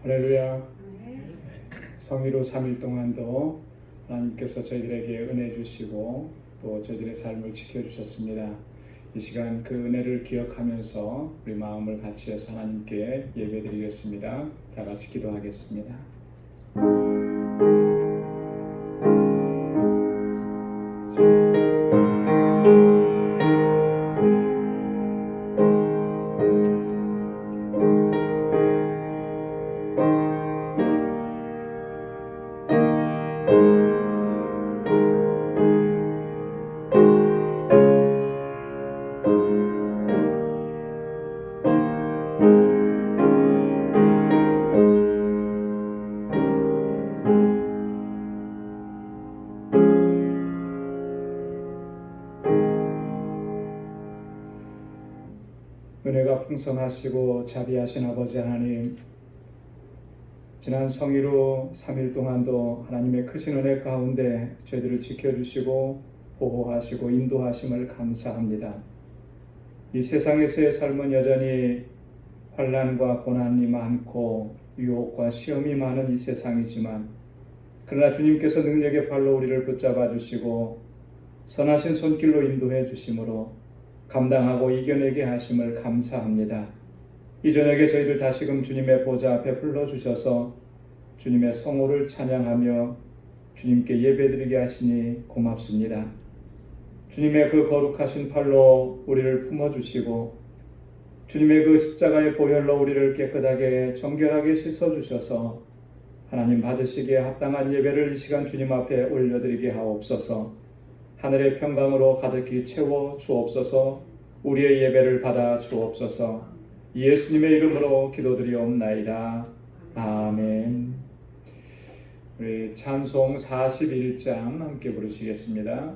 할렐루야. 성의로 3일 동안도 하나님께서 저희들에게 은혜 주시고 또 저희들의 삶을 지켜주셨습니다. 이 시간 그 은혜를 기억하면서 우리 마음을 같이 해서 하나님께 예배드리겠습니다. 다 같이 기도하겠습니다. 은혜가 풍성하시고 자비하신 아버지 하나님, 지난 성의로 3일 동안도 하나님의 크신 은혜 가운데 저희들을 지켜주시고 보호하시고 인도하심을 감사합니다. 이 세상에서의 삶은 여전히 환난과 고난이 많고 유혹과 시험이 많은 이 세상이지만, 그러나 주님께서 능력의 발로 우리를 붙잡아 주시고 선하신 손길로 인도해 주심으로 감당하고 이겨내게 하심을 감사합니다. 이 저녁에 저희들 다시금 주님의 보좌 앞에 불러주셔서 주님의 성호를 찬양하며 주님께 예배드리게 하시니 고맙습니다. 주님의 그 거룩하신 팔로 우리를 품어주시고 주님의 그 십자가의 보혈로 우리를 깨끗하게 정결하게 씻어주셔서 하나님 받으시기에 합당한 예배를 이 시간 주님 앞에 올려드리게 하옵소서. 하늘의 평강으로 가득히 채워 주옵소서. 우리의 예배를 받아 주옵소서. 예수님의 이름으로 기도드리옵나이다. 아멘. 우리 찬송 41장 함께 부르시겠습니다.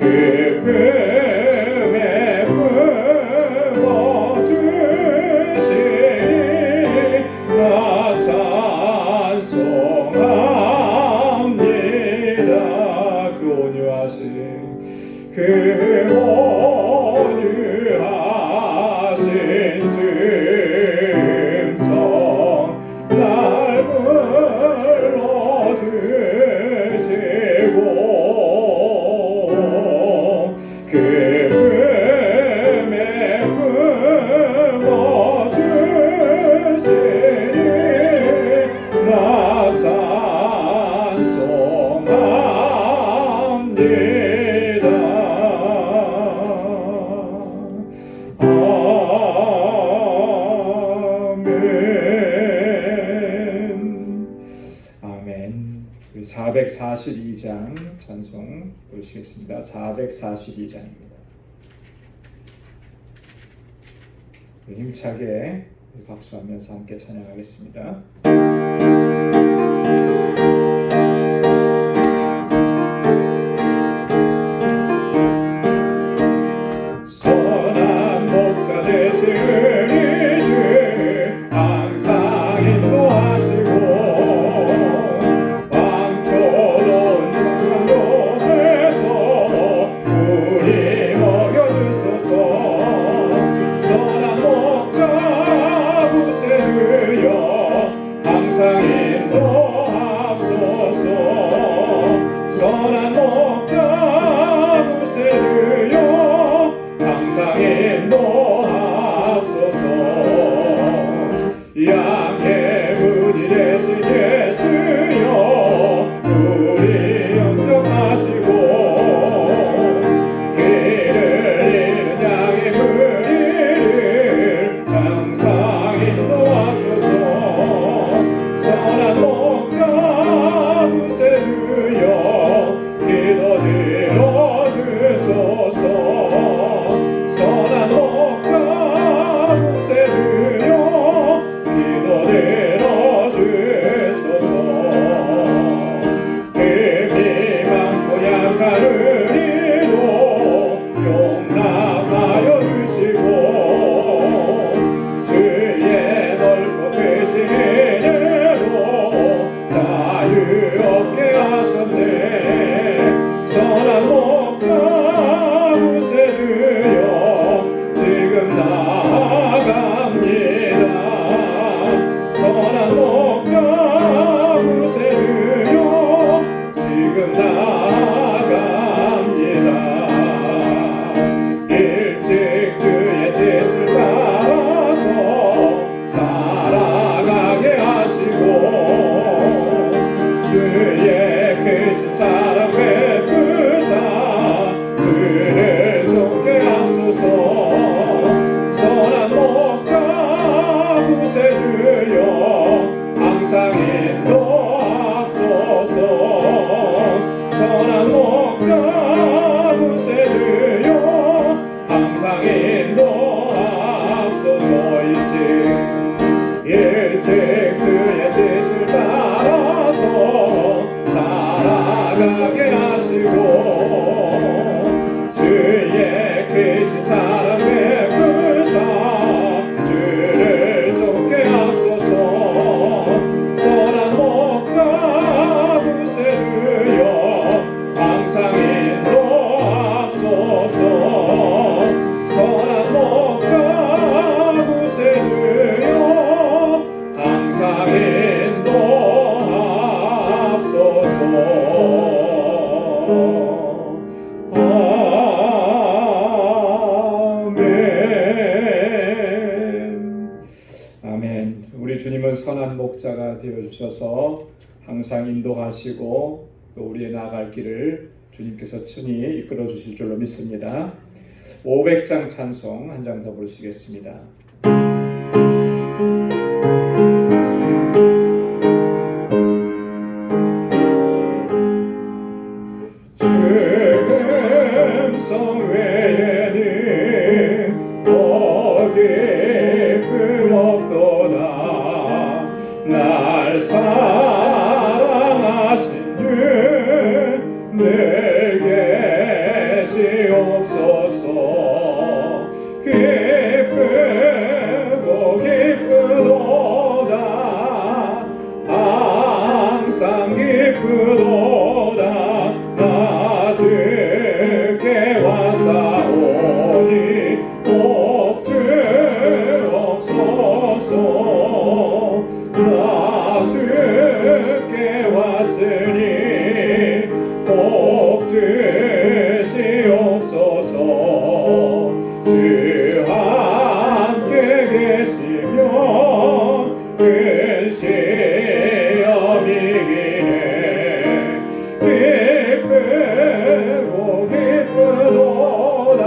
그 꿈에 그 온유하신 즈음성 날 불러주시고 그 품에 품어주시니 나 찬송합니다. 아멘. 442장 찬송 부르시겠습니다. 442장입니다. 힘차게 박수하면서 함께 찬양하겠습니다. 선한 목자 되신 우리 주 항상 인도하시고 방초로운 푸른 곳에서 우리 먹여주소서. 선한 목자 구세주여 항상 인도하소서. 선한 목자 구세주여 항상 인도하소서. 양의 문이 되신 예수여 우리 영접하시고 길을 잃은 양의 무리를 항상 인도하소서. 선한 목자 구세주여 기도 들어주소서. 선한 목자 구세주여 기도 들어주소서. 흠이 많고 약한 우리도 용납하여 주시고 주의 넓고 크신 은혜로 자유 얻게 하셨네. 선한 목자 구세주여 지금 나아갑니다. 선한 목자 구세주여 지금 나아갑니다. 일찍 주의 뜻을 따라서 살아가게 하시고 주의 크신 사랑 베푸사 주를 쫓게 하소서. 선한 목자 구세주여 항상 인도하소서. 선한 목자 구세주여 항상 인도하소서. 일찍 주의 뜻을 따라서 살아가게 하시고 주의 크신 사랑 베푸사 주를 쫓게 하소서. 선한 목자 구세주여 항상 인도하소서. 선한 목자 구세주여 항상 인도하소서. 아멘. 우리 주님은 선한 목자가 되어주셔서 항상 인도하시고 또 우리의 나아갈 길을 주님께서 친히 이끌어 주실 줄로 믿습니다. 500장 찬송 한 장 더 부르시겠습니다. 성 외에는 더 기쁨 없도다. 날 사랑하신 주 늘 계시옵소서. 기쁘고 기쁘도다. 항상 기쁘도다. 나 주 왔사오니 복주옵소서. 나 주께 왔으니 복주시옵소서. 주 함께 계시며 큰 시험이기네 기쁘고 기쁘도다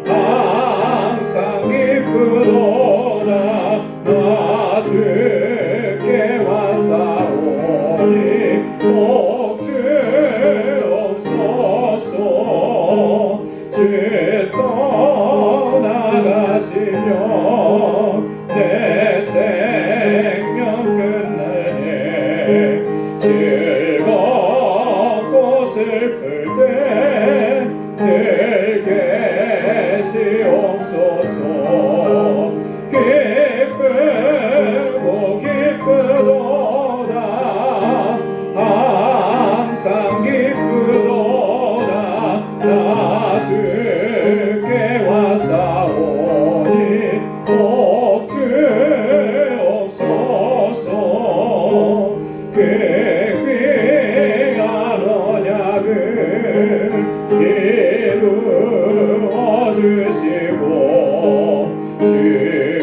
항상 기쁘도다. 나 주께 왔사오니 복주옵소서. 주 떠나가시면 내 생명 끝내네. 즐겁고 슬플 때 늘 계시옵소서. 기쁘고 기쁘도다 항상 기쁘도다. 나 주께 왔사오니 복주옵소서. 그 귀한 언약을 이루어 주시고 주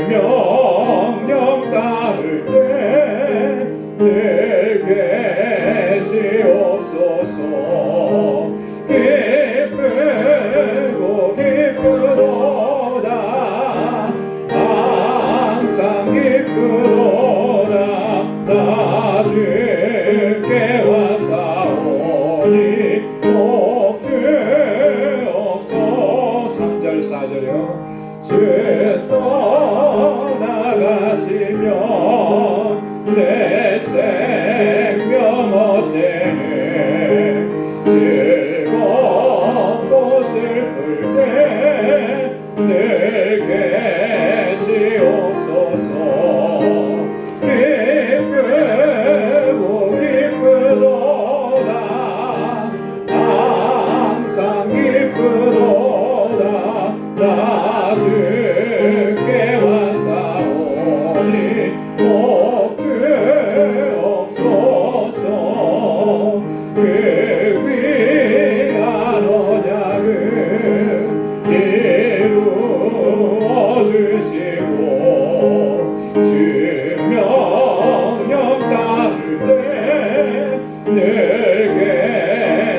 명령 따를 때 늘 계시옵소서. 기쁘고 기쁘도다 항상 기쁘도다. 나 주께 왔사오니 복주옵소서. 3절 4절이요. 주 떠나가시면 내 생명 헛되네. 즐겁고 슬플 때 늘 계시옵소서. 기쁘고 기쁘도다 항상 기쁘도다. 나 주께 왔사오니 복주옵소서. 그 귀한 언약을 이루어 주시고 주 명령 따를 때 늘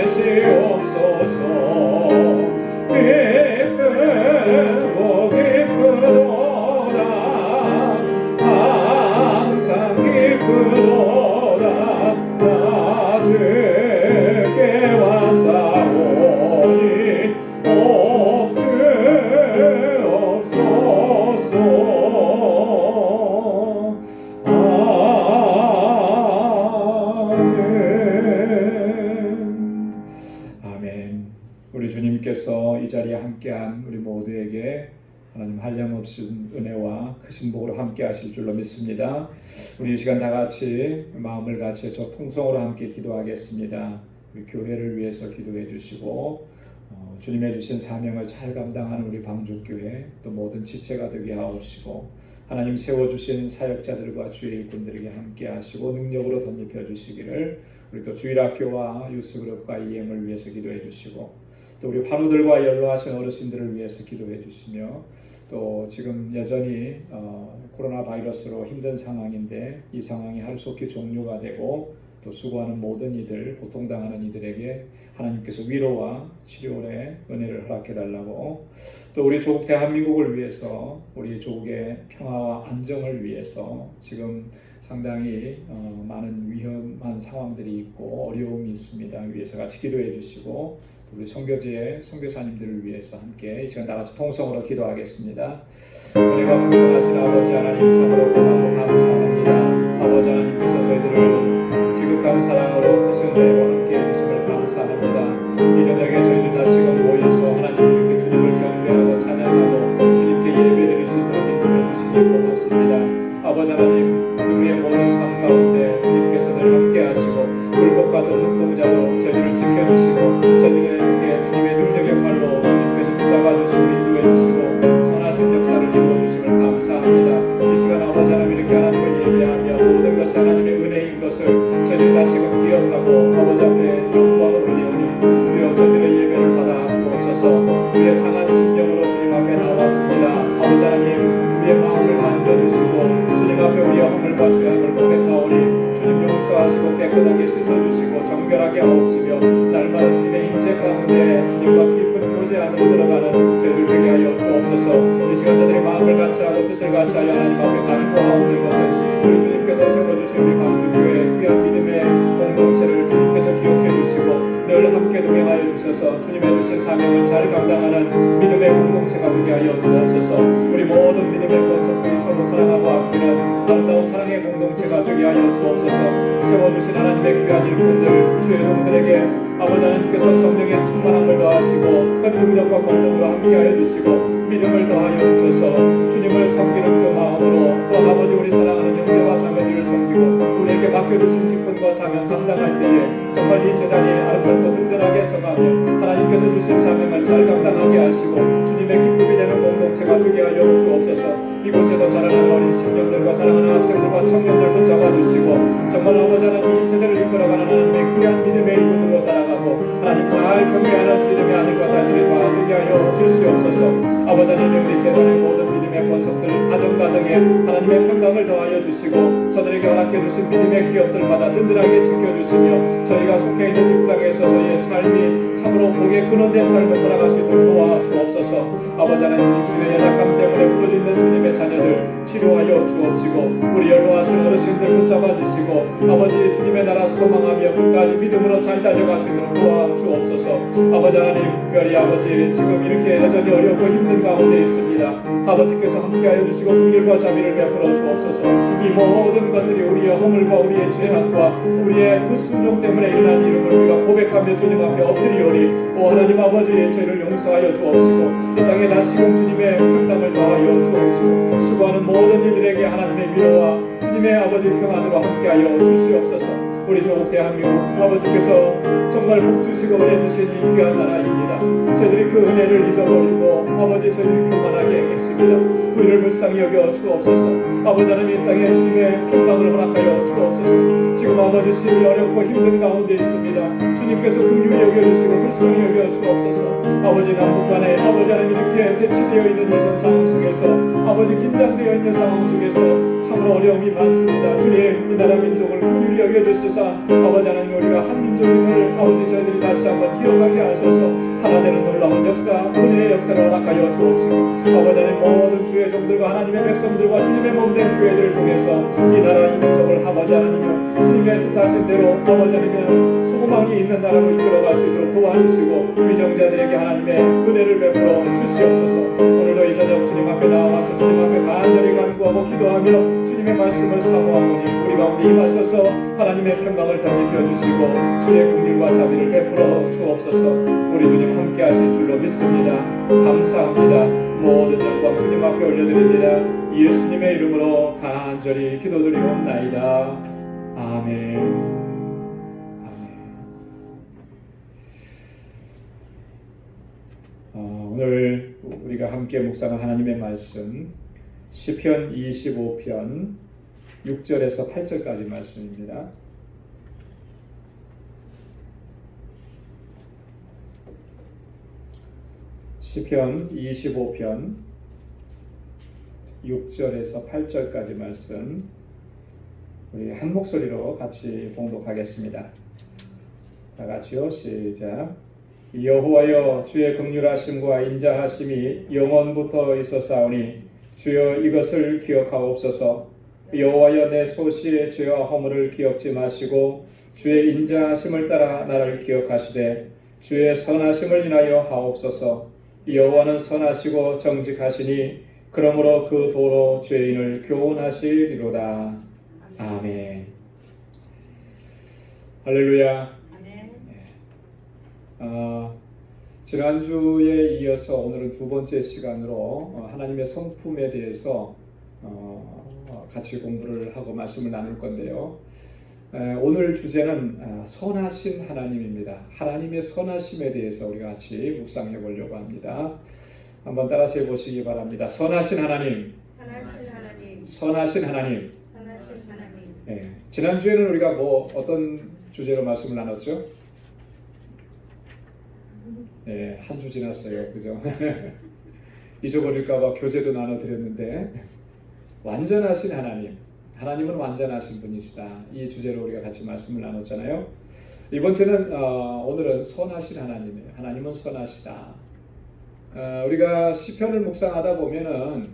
계시옵소서. 기쁘고 기쁘도다 항상 기쁘도다. 나 주께 왔사오니 복주옵소서. 아멘. 우리 주님께서 이 자리에 함께한 우리 모두에게 하나님 한량없은 은혜와 크신 복으로 함께 하실 줄로 믿습니다. 우리 이 시간 다 같이 마음을 같이해서 통성으로 함께 기도하겠습니다. 우리 교회를 위해서 기도해 주시고 주님의 주신 사명을 잘 감당하는 우리 방주교회 또 모든 지체가 되게 하옵시고 하나님 세워주신 사역자들과 주의 일꾼들에게 함께 하시고 능력으로 덧입혀 주시기를 우리 또 주일학교와 유스그룹과 EM을 위해서 기도해 주시고 또 우리 환우들과 연로하신 어르신들을 위해서 기도해 주시며 또 지금 여전히 코로나 바이러스로 힘든 상황인데 이 상황이 하루속히 종료가 되고 또 수고하는 모든 이들, 고통당하는 이들에게 하나님께서 위로와 치료의 은혜를 허락해 달라고 또 우리 조국 대한민국을 위해서 우리 조국의 평화와 안정을 위해서 지금 상당히 많은 위험한 상황들이 있고 어려움이 있습니다. 위해서 같이 기도해 주시고 우리 선교지의 선교사님들을 위해서 함께 이 시간 다 같이 통성으로 기도하겠습니다. 은혜가 풍성하신 아버지 하나님 참으로 고맙고 감사합니다. 아버지 하나님께서 저희들을 지극한 사랑으로 크신 은혜로 함께 해주심을 감사합니다. 이 저녁에 저희들 다시금 모여서 하나님 이렇게 주님을 경배하고 찬양하고 주님께 예배드릴 수 있도록 인도해 주시니 고맙습니다. 아버지 하나님 우리의 모든 삶 가운데 주님께서 늘 함께 하시고 불법과 또 눈동자로 저희들을 지켜주시고 저희들에게 주님의 능력의 이슬같이 하여 하나님 앞에 간구하옵는 것은 우리 주님께서 세워주신 우리 광주교회 귀한 믿음의 공동체를 주님께서 기억해 주시고 늘 함께 동행하여 주셔서 주님의 주신 사명을 잘 감당하는 믿음의 공동체가 되게 하여 주옵소서. 우리 모든 믿음의 권속들이 서로 사랑하고 아끼는 아름다운 사랑의 공동체가 되게 하여 주옵소서. 세워주신 하나님의 귀한 일꾼들 주의 종들에게 아버지 하나님께서 성령의 충만함을 더하시고 큰 능력과 권능으로 함께하여 주시고 믿음을 더하여 주셔서 주님을 섬기는 그 마음으로 또 아버지 우리 사랑하는 형제와 자매들을 섬기고 우리에게 맡겨주신 직분과 사명 감당할 때에 정말 이 재단이 아름답고 든든하게 서가며 하나님께서 주신 사명을 잘 감당하게 하시고 주님의 기쁨이 되는 공동체가 되게 하여 주옵소서. 이곳에서 자라나는 어린 심령들과 사랑하는 학생들과 청년들 붙잡아 주시고 정말 아버지 하나님 이 세대를 이끌어가는 하나님의 귀한 믿음의 일꾼들로 살아가고 하나님 잘 경배하는 믿음의 아들과 딸들이 다 되게 하여 주시옵소서. 아버지 하나님 우리 재단의 모든 믿음의 권속들 가정가정에 하나님의 평강을 더하여 주시고 저들에게 허락해 주신 믿음의 기업들마다 든든하게 지켜주시며 저희가 속해 있는 직장에서 저희의 삶이 참으로 복에 근원된 삶을 살아갈 수 있도록 도와주옵소서. 아버지 하나님 육신의 연약함 때문에 부러지는 주님의 자녀들 치료하여 주옵시고 우리 연로하신 어르신들 붙잡아 주시고 아버지 주님의 나라 소망하며 끝까지 믿음으로 잘 달려갈 수 있도록 도와주옵소서. 아버지 하나님 특별히 아버지 지금 이렇게 여전히 어렵고 힘든 가운데 있습니다. 아버지께서 함께하여 주시고 긍휼과 자비를 베풀어 주옵소서. 이 모든 것들이 우리의 허물과 우리의 죄악과 우리의 그 순종 때문에 일어난 일을 우리가 고백하며 주님 앞에 엎드리오리. 오 하나님 아버지 저희를 용서하여 주옵시고 이 땅에 다시금 주님의 평강을 더하여 주옵시고 수고하는 모든 이들에게 하나님의 위로와 주님의 아버지 평안으로 함께하여 주시옵소서. 우리 조국 대한민국 아버지께서 정말 복 주시고 은혜 주신 이 귀한 나라입니다. 저희들이 그 은혜를 잊어버리고 아버지 저희들이 교만하게 행했습니다. 우리를 불쌍히 여겨 주옵소서. 아버지 하나님 이 땅에 주님의 평강을 허락하여 주옵소서. 지금 아버지 심히 어렵고 힘든 가운데 있습니다. 주님께서 긍휼히 여겨주시고 불쌍히 여겨 주옵소서. 아버지 남북 간에 아버지 하나님 이렇게 대치되어 있는 이전 상황 속에서 아버지 긴장되어 있는 상황 속에서 참으로 어려움이 많습니다. 주님 이 나라 민족을 긍휼히 여겨주시사 아버지 하나님 우리가 한 민족임을 아버지 저희들이 다시 한번 기억하게 하셔서 하나 되는 놀라운 역사 은혜의 역사를 허락하여 주옵시고 아버지 하나님 모든 주의 종들과 하나님의 백성들과 주님의 몸된 교회들을 통해서 이 나라 이 민족을 아버지 하나님 주님의 뜻하신 대로 아버지 하나님 소망이 있는 나라로 이끌어갈 수 있도록 도와주시고 위정자들에게 하나님의 은혜를 베풀어 주시옵소서. 오늘도 이 저녁 주님 앞에 나와서 주님 앞에 간절히 간구하고 기도하며 주님의 말씀을 사모하오니 우리 가운데 임하셔서 하나님의 평강을 덧입혀 주시고 주의 긍휼과 자비를 베풀어 주옵소서. 우리 주님 함께 하실 줄로 믿습니다. 감사합니다. 모든 영광 주님 앞에 올려드립니다. 예수님의 이름으로 간절히 기도드리옵나이다. 아멘. 오늘 우리가 함께 묵상한 하나님의 말씀 시편 25편 6절에서 8절까지 말씀입니다. 시편 25편 6절에서 8절까지 말씀 우리 한 목소리로 같이 봉독하겠습니다. 다 같이요. 시작. 여호와여 주의 긍휼하심과 인자하심이 영원부터 있었사오니 주여 이것을 기억하옵소서. 여호와여 내 소시의 죄와 허물을 기억지 마시고 주의 인자하심을 따라 나를 기억하시되 주의 선하심을 인하여 하옵소서. 여호와는 선하시고 정직하시니 그러므로 그 도로 죄인을 교훈하시리로다. 아멘. 할렐루야. 지난주에 이어서 오늘은 두 번째 시간으로 하나님의 성품에 대해서 같이 공부를 하고 말씀을 나눌 건데요. 오늘 주제는 선하신 하나님입니다. 하나님의 선하심에 대해서 우리가 같이 묵상해 보려고 합니다. 한번 따라서 해보시기 바랍니다. 선하신 하나님, 선하신 하나님, 선하신 하나님. 선하신 하나님. 네, 지난주에는 우리가 어떤 주제로 말씀을 나눴죠? 네, 한 주 지났어요. 그죠? 잊어버릴까봐 교재도 나눠드렸는데 완전하신 하나님, 하나님은 완전하신 분이시다. 이 주제로 우리가 같이 말씀을 나눴잖아요. 이번 주는 오늘은 선하신 하나님이에요. 하나님은 선하시다. 우리가 시편을 묵상하다 보면은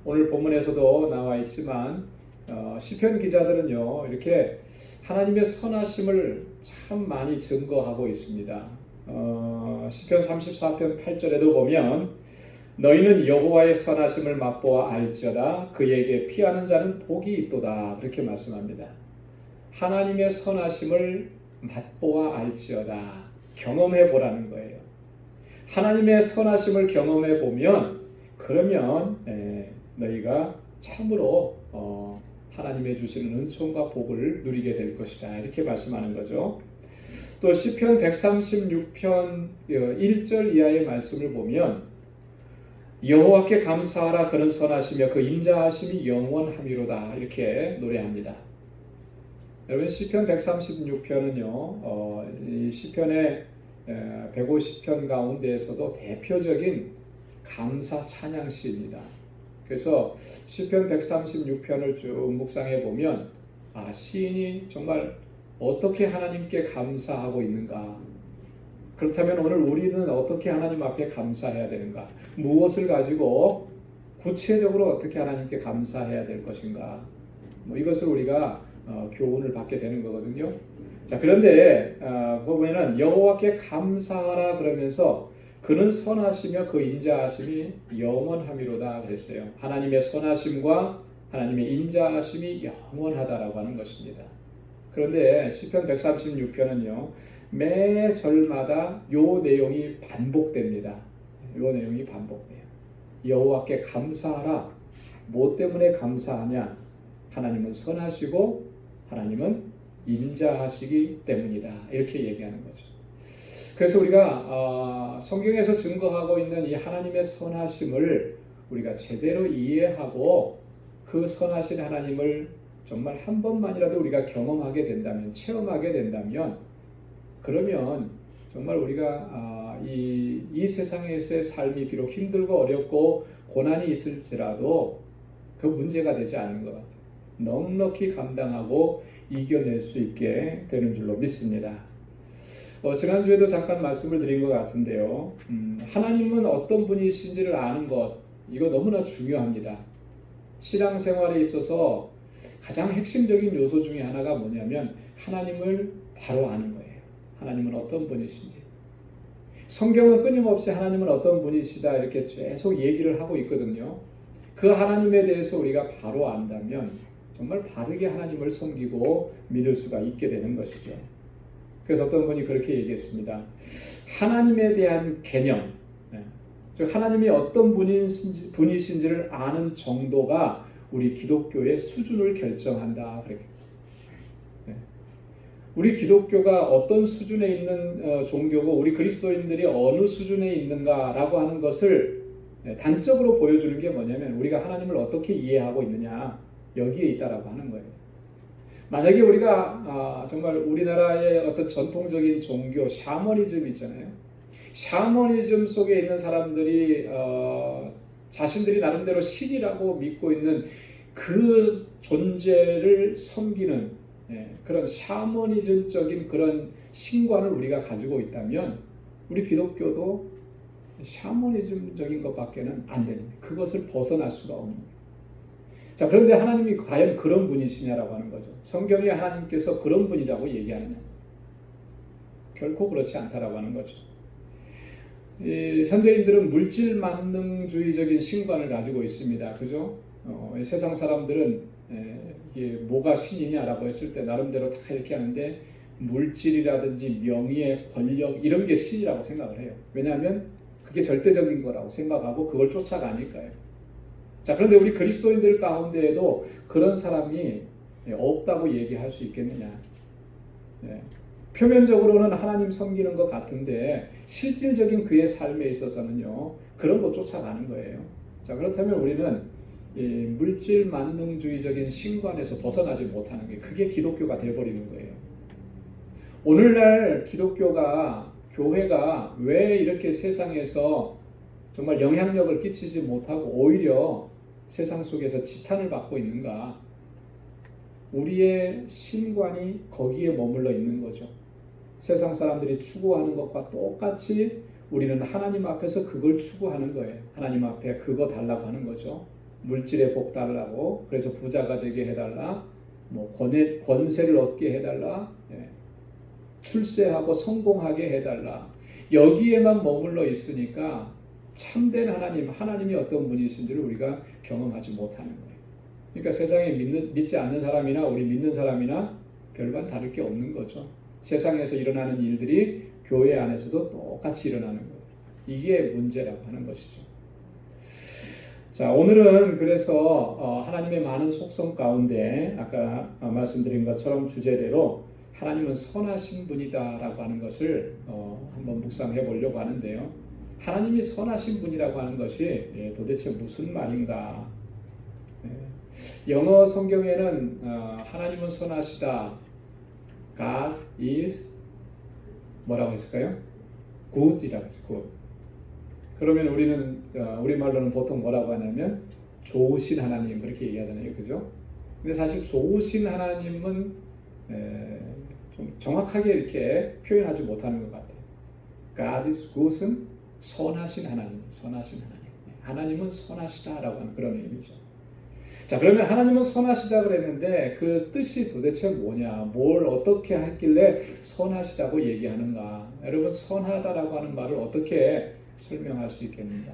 오늘 본문에서도 나와 있지만 시편 기자들은요 이렇게 하나님의 선하심을 참 많이 증거하고 있습니다. 시편 34편 8절에도 보면 너희는 여호와의 선하심을 맛보아 알지어다 그에게 피하는 자는 복이 있도다 그렇게 말씀합니다. 하나님의 선하심을 맛보아 알지어다 경험해 보라는 거예요. 하나님의 선하심을 경험해 보면 그러면 너희가 참으로 하나님의 주시는 은총과 복을 누리게 될 것이다 이렇게 말씀하는 거죠. 또 시편 136편 1절 이하의 말씀을 보면 여호와께 감사하라 그는 선하시며 그 인자하심이 영원함이로다 이렇게 노래합니다. 여러분 시편 136편은요 이 시편의 150편 가운데에서도 대표적인 감사 찬양시입니다. 그래서 시편 136편을 쭉 묵상해 보면 시인이 정말 어떻게 하나님께 감사하고 있는가, 그렇다면 오늘 우리는 어떻게 하나님 앞에 감사해야 되는가, 무엇을 가지고 구체적으로 어떻게 하나님께 감사해야 될 것인가, 이것을 우리가 교훈을 받게 되는 거거든요. 자, 그런데 보면은 여호와께 감사하라 그러면서 그는 선하시며 그 인자하심이 영원함이로다 그랬어요. 하나님의 선하심과 하나님의 인자하심이 영원하다라고 하는 것입니다. 그런데 시편 136편은요 매 절마다 요 내용이 반복됩니다. 요 내용이 반복돼요. 여호와께 감사하라. 뭐 때문에 감사하냐? 하나님은 선하시고 하나님은 인자하시기 때문이다. 이렇게 얘기하는 거죠. 그래서 우리가 성경에서 증거하고 있는 이 하나님의 선하심을 우리가 제대로 이해하고 그 선하신 하나님을 정말 한 번만이라도 우리가 경험하게 된다면, 체험하게 된다면, 그러면 정말 우리가 이 세상에서의 삶이 비록 힘들고 어렵고 고난이 있을지라도 그 문제가 되지 않는 것 같아요. 넉넉히 감당하고 이겨낼 수 있게 되는 줄로 믿습니다. 지난주에도 잠깐 말씀을 드린 것 같은데요. 하나님은 어떤 분이신지를 아는 것, 이거 너무나 중요합니다. 신앙생활에 있어서 가장 핵심적인 요소 중에 하나가 뭐냐면 하나님을 바로 아는 거예요. 하나님은 어떤 분이신지. 성경은 끊임없이 하나님은 어떤 분이시다 이렇게 계속 얘기를 하고 있거든요. 그 하나님에 대해서 우리가 바로 안다면 정말 바르게 하나님을 섬기고 믿을 수가 있게 되는 것이죠. 그래서 어떤 분이 그렇게 얘기했습니다. 하나님에 대한 개념, 즉 하나님이 어떤 분이신지를 아는 정도가 우리 기독교의 수준을 결정한다. 그렇게. 우리 기독교가 어떤 수준에 있는 종교고 우리 그리스도인들이 어느 수준에 있는가라고 하는 것을 단적으로 보여주는 게 뭐냐면 우리가 하나님을 어떻게 이해하고 있느냐, 여기에 있다라고 하는 거예요. 만약에 우리가 정말 우리나라의 어떤 전통적인 종교 샤머니즘 있잖아요. 샤머니즘 속에 있는 사람들이 자신들이 나름대로 신이라고 믿고 있는 그 존재를 섬기는 그런 샤머니즘적인 그런 신관을 우리가 가지고 있다면 우리 기독교도 샤머니즘적인 것밖에는 안 되는 거예요. 그것을 벗어날 수가 없는 거예요. 자, 그런데 하나님이 과연 그런 분이시냐라고 하는 거죠. 성경에 하나님께서 그런 분이라고 얘기하느냐? 결코 그렇지 않다라고 하는 거죠. 현대인들은 물질 만능주의적인 신관을 가지고 있습니다. 그죠? 세상 사람들은 이게 뭐가 신이냐라고 했을 때 나름대로 다 이렇게 하는데 물질이라든지 명예, 권력 이런 게 신이라고 생각을 해요. 왜냐하면 그게 절대적인 거라고 생각하고 그걸 쫓아가니까요. 자, 그런데 우리 그리스도인들 가운데에도 그런 사람이 없다고 얘기할 수 있겠느냐? 표면적으로는 하나님 섬기는 것 같은데 실질적인 그의 삶에 있어서는요 그런 거 쫓아가는 거예요. 자, 그렇다면 우리는 물질 만능주의적인 신관에서 벗어나지 못하는 게 그게 기독교가 돼버리는 거예요. 오늘날 기독교가 교회가 왜 이렇게 세상에서 정말 영향력을 끼치지 못하고 오히려 세상 속에서 지탄을 받고 있는가? 우리의 신관이 거기에 머물러 있는 거죠. 세상 사람들이 추구하는 것과 똑같이 우리는 하나님 앞에서 그걸 추구하는 거예요. 하나님 앞에 그거 달라고 하는 거죠. 물질의 복 달라고, 그래서 부자가 되게 해달라, 뭐 권세를 얻게 해달라, 출세하고 성공하게 해달라, 여기에만 머물러 있으니까 참된 하나님이 어떤 분이신지를 우리가 경험하지 못하는 거예요. 그러니까 세상에 믿지 않는 사람이나 우리 믿는 사람이나 별반 다를 게 없는 거죠. 세상에서 일어나는 일들이 교회 안에서도 똑같이 일어나는 거예요. 이게 문제라고 하는 것이죠. 자, 오늘은 그래서 하나님의 많은 속성 가운데 아까 말씀드린 것처럼 주제대로 하나님은 선하신 분이다라고 하는 것을 한번 묵상해 보려고 하는데요. 하나님이 선하신 분이라고 하는 것이 도대체 무슨 말인가? 영어 성경에는 하나님은 선하시다, God is 뭐라고 했을까요? Good이라고 했어요. Good. 그러면 우리는 우리말로는 보통 뭐라고 하냐면 좋으신 하나님 그렇게 얘기하잖아요, 그죠? 근데 사실 좋으신 하나님은 좀 정확하게 이렇게 표현하지 못하는 것 같아요. God is Good은 선하신 하나님, 선하신 하나님. 하나님은 선하시다라고 하는 그런 의미죠. 자, 그러면 하나님은 선하시다 그랬는데 그 뜻이 도대체 뭐냐? 뭘 어떻게 했길래 선하시다고 얘기하는가? 여러분, 선하다라고 하는 말을 어떻게 설명할 수 있겠는가?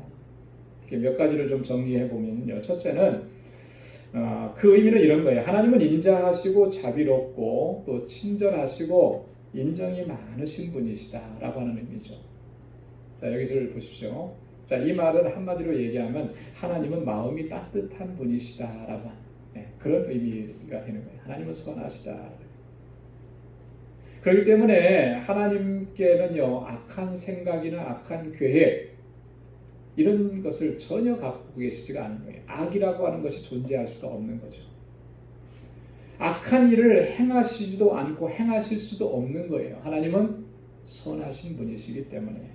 이렇게 몇 가지를 좀 정리해 보면요. 첫째는 그 의미는 이런 거예요. 하나님은 인자하시고 자비롭고 또 친절하시고 인정이 많으신 분이시다라고 하는 의미죠. 자, 여기서를 보십시오. 자, 이 말을 한마디로 얘기하면 하나님은 마음이 따뜻한 분이시다라고 하는 그런 의미가 되는 거예요. 하나님은 선하시다. 그렇기 때문에 하나님께는요, 악한 생각이나 악한 계획 이런 것을 전혀 갖고 계시지가 않은 거예요. 악이라고 하는 것이 존재할 수가 없는 거죠. 악한 일을 행하시지도 않고 행하실 수도 없는 거예요. 하나님은 선하신 분이시기 때문에.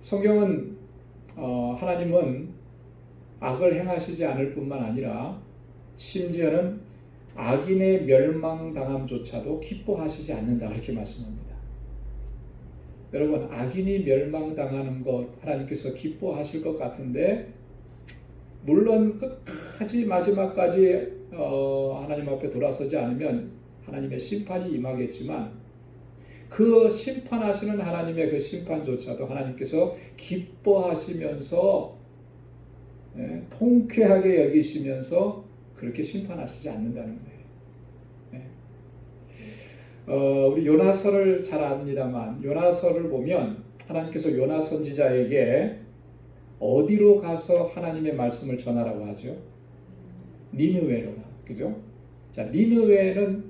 성경은 하나님은 악을 행하시지 않을 뿐만 아니라 심지어는 악인의 멸망당함조차도 기뻐하시지 않는다 그렇게 말씀합니다. 여러분, 악인이 멸망당하는 것 하나님께서 기뻐하실 것 같은데 물론 끝까지 마지막까지 하나님 앞에 돌아서지 않으면 하나님의 심판이 임하겠지만 그 심판하시는 하나님의 그 심판조차도 하나님께서 기뻐하시면서 통쾌하게 여기시면서 그렇게 심판하시지 않는다는 거예요. 우리 요나서를 잘 압니다만 요나서를 보면 하나님께서 요나 선지자에게 어디로 가서 하나님의 말씀을 전하라고 하죠? 니느웨로 가. 그죠? 자, 니느웨는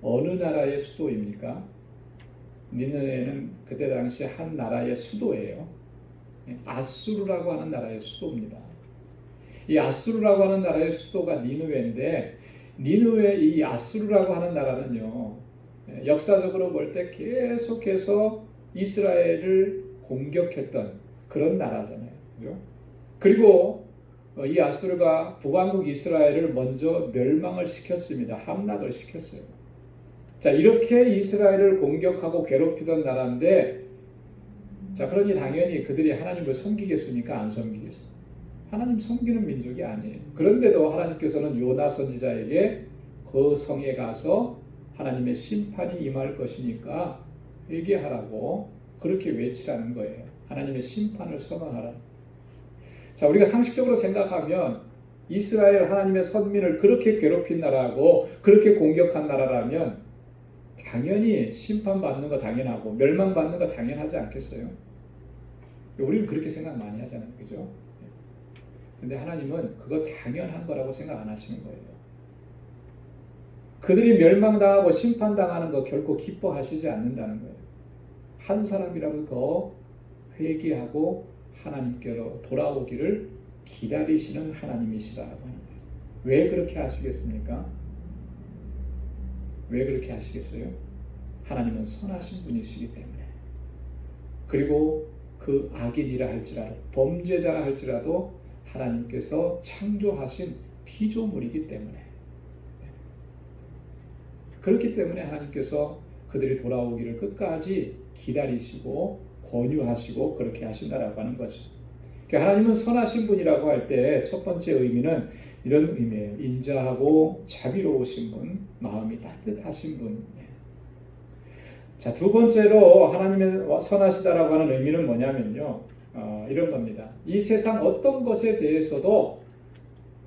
어느 나라의 수도입니까? 니느웨는 그때 당시 한 나라의 수도예요. 아수르라고 하는 나라의 수도입니다. 이 아수르라고 하는 나라의 수도가 니느웨인데 니느웨 이 아수르라고 하는 나라는요, 역사적으로 볼 때 계속해서 이스라엘을 공격했던 그런 나라잖아요. 그죠? 그리고 이 아수르가 북왕국 이스라엘을 먼저 멸망을 시켰습니다. 함락을 시켰어요. 자, 이렇게 이스라엘을 공격하고 괴롭히던 나라인데, 자, 그러니 당연히 그들이 하나님을 섬기겠습니까? 안 섬기겠습니까? 하나님 섬기는 민족이 아니에요. 그런데도 하나님께서는 요나 선지자에게 그 성에 가서 하나님의 심판이 임할 것이니까 회개하라고 그렇게 외치라는 거예요. 하나님의 심판을 선언하라. 자, 우리가 상식적으로 생각하면 이스라엘 하나님의 선민을 그렇게 괴롭힌 나라고 그렇게 공격한 나라라면 당연히 심판받는 거 당연하고 멸망받는 거 당연하지 않겠어요? 우리는 그렇게 생각 많이 하잖아요. 그죠? 근데 하나님은 그거 당연한 거라고 생각 안 하시는 거예요. 그들이 멸망당하고 심판당하는 거 결코 기뻐하시지 않는다는 거예요. 한 사람이라도 더 회개하고 하나님께로 돌아오기를 기다리시는 하나님이시라고 하는 거예요. 왜 그렇게 하시겠습니까? 왜 그렇게 하시겠어요? 하나님은 선하신 분이시기 때문에. 그리고 그 악인이라 할지라도 범죄자라 할지라도 하나님께서 창조하신 피조물이기 때문에. 그렇기 때문에 하나님께서 그들이 돌아오기를 끝까지 기다리시고 권유하시고 그렇게 하신다라고 하는 거죠. 그러니까 하나님은 선하신 분이라고 할 때 첫 번째 의미는 이런 의미예요. 인자하고 자비로우신 분, 마음이 따뜻하신 분. 자, 두 번째로 하나님의 선하시다라고 하는 의미는 뭐냐면요. 이런 겁니다. 이 세상 어떤 것에 대해서도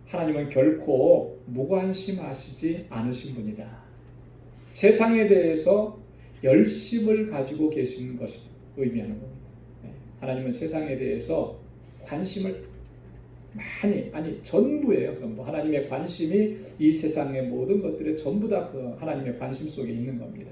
하나님은 결코 무관심하시지 않으신 분이다. 세상에 대해서 열심을 가지고 계시는 것을 의미하는 겁니다. 하나님은 세상에 대해서 관심을 많이 전부예요. 전부 하나님의 관심이 이 세상의 모든 것들에 전부 다 그 하나님의 관심 속에 있는 겁니다.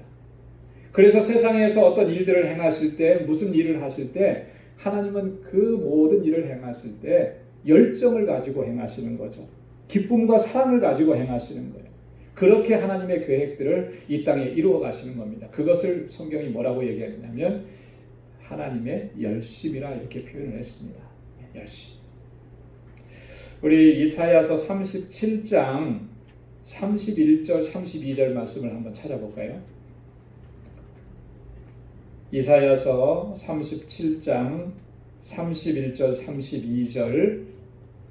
그래서 세상에서 어떤 일들을 행하실 때, 무슨 일을 하실 때 하나님은 그 모든 일을 행하실 때 열정을 가지고 행하시는 거죠. 기쁨과 사랑을 가지고 행하시는 거예요. 그렇게 하나님의 계획들을 이 땅에 이루어 가시는 겁니다. 그것을 성경이 뭐라고 얘기하냐면 하나님의 열심이라 이렇게 표현을 했습니다. 열심. 우리 이사야서 37장 31절 32절 말씀을 한번 찾아볼까요? 이사야서 37장 31절 32절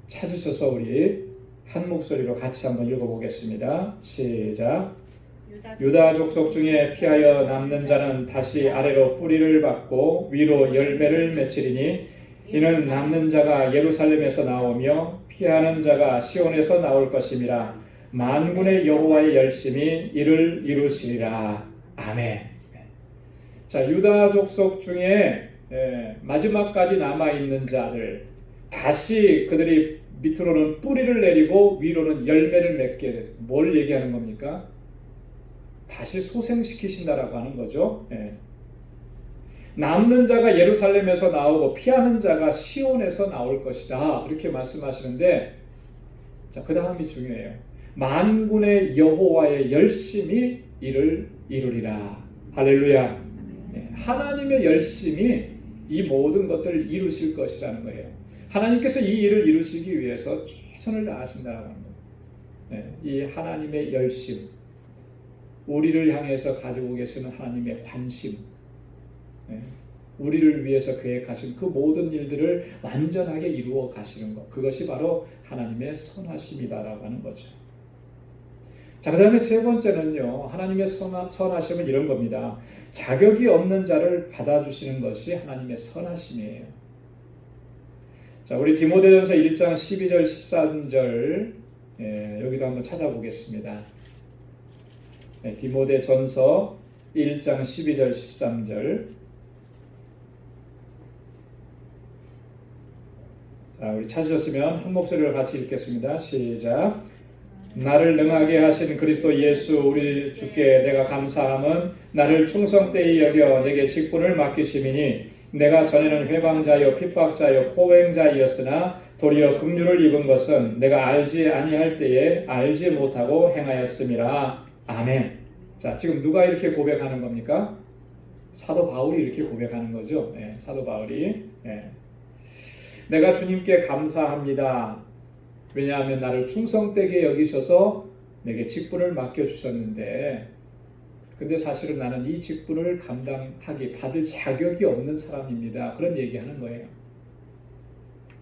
찾으셔서 우리 한 목소리로 같이 한번 읽어보겠습니다. 시작. 유다 족속 중에 피하여 남는 자는 다시 아래로 뿌리를 받고 위로 열매를 맺히리니 이는 남는 자가 예루살렘에서 나오며 피하는 자가 시온에서 나올 것임이라. 만군의 여호와의 열심이 이를 이루시리라. 아멘. 자, 유다 족속 중에 마지막까지 남아있는 자들, 다시 그들이 밑으로는 뿌리를 내리고 위로는 열매를 맺게 돼서 뭘 얘기하는 겁니까? 다시 소생시키신다라고 하는 거죠. 남는 자가 예루살렘에서 나오고 피하는 자가 시온에서 나올 것이다. 그렇게 말씀하시는데, 자, 그 다음이 중요해요. 만군의 여호와의 열심이 이를 이루리라. 할렐루야. 하나님의 열심이 이 모든 것들을 이루실 것이라는 거예요. 하나님께서 이 일을 이루시기 위해서 최선을 다하신다는 겁니다. 이 하나님의 열심, 우리를 향해서 가지고 계시는 하나님의 관심, 우리를 위해서 계획하신 그 모든 일들을 완전하게 이루어 가시는 것, 그것이 바로 하나님의 선하심이다라고 하는 거죠. 자, 그 다음에 세 번째는요, 하나님의 선하심은 이런 겁니다. 자격이 없는 자를 받아주시는 것이 하나님의 선하심이에요. 자, 우리 디모데전서 1장 12절 13절 여기도 한번 찾아보겠습니다. 디모데전서 1장 12절 13절. 자, 우리 찾으셨으면 한 목소리로 같이 읽겠습니다. 시작. 나를 능하게 하신 그리스도 예수 우리 주께 내가 감사함은 나를 충성되이 여겨 내게 직분을 맡기심이니 내가 전에는 회방자요 핍박자요 포행자이었으나 도리어 긍휼을 입은 것은 내가 알지 아니할 때에 알지 못하고 행하였음이라. 아멘. 자, 지금 누가 이렇게 고백하는 겁니까? 사도 바울이 이렇게 고백하는 거죠. 사도 바울이. 내가 주님께 감사합니다. 왜냐하면 나를 충성되게 여기셔서 내게 직분을 맡겨주셨는데, 근데 사실은 나는 이 직분을 감당하기 받을 자격이 없는 사람입니다. 그런 얘기하는 거예요.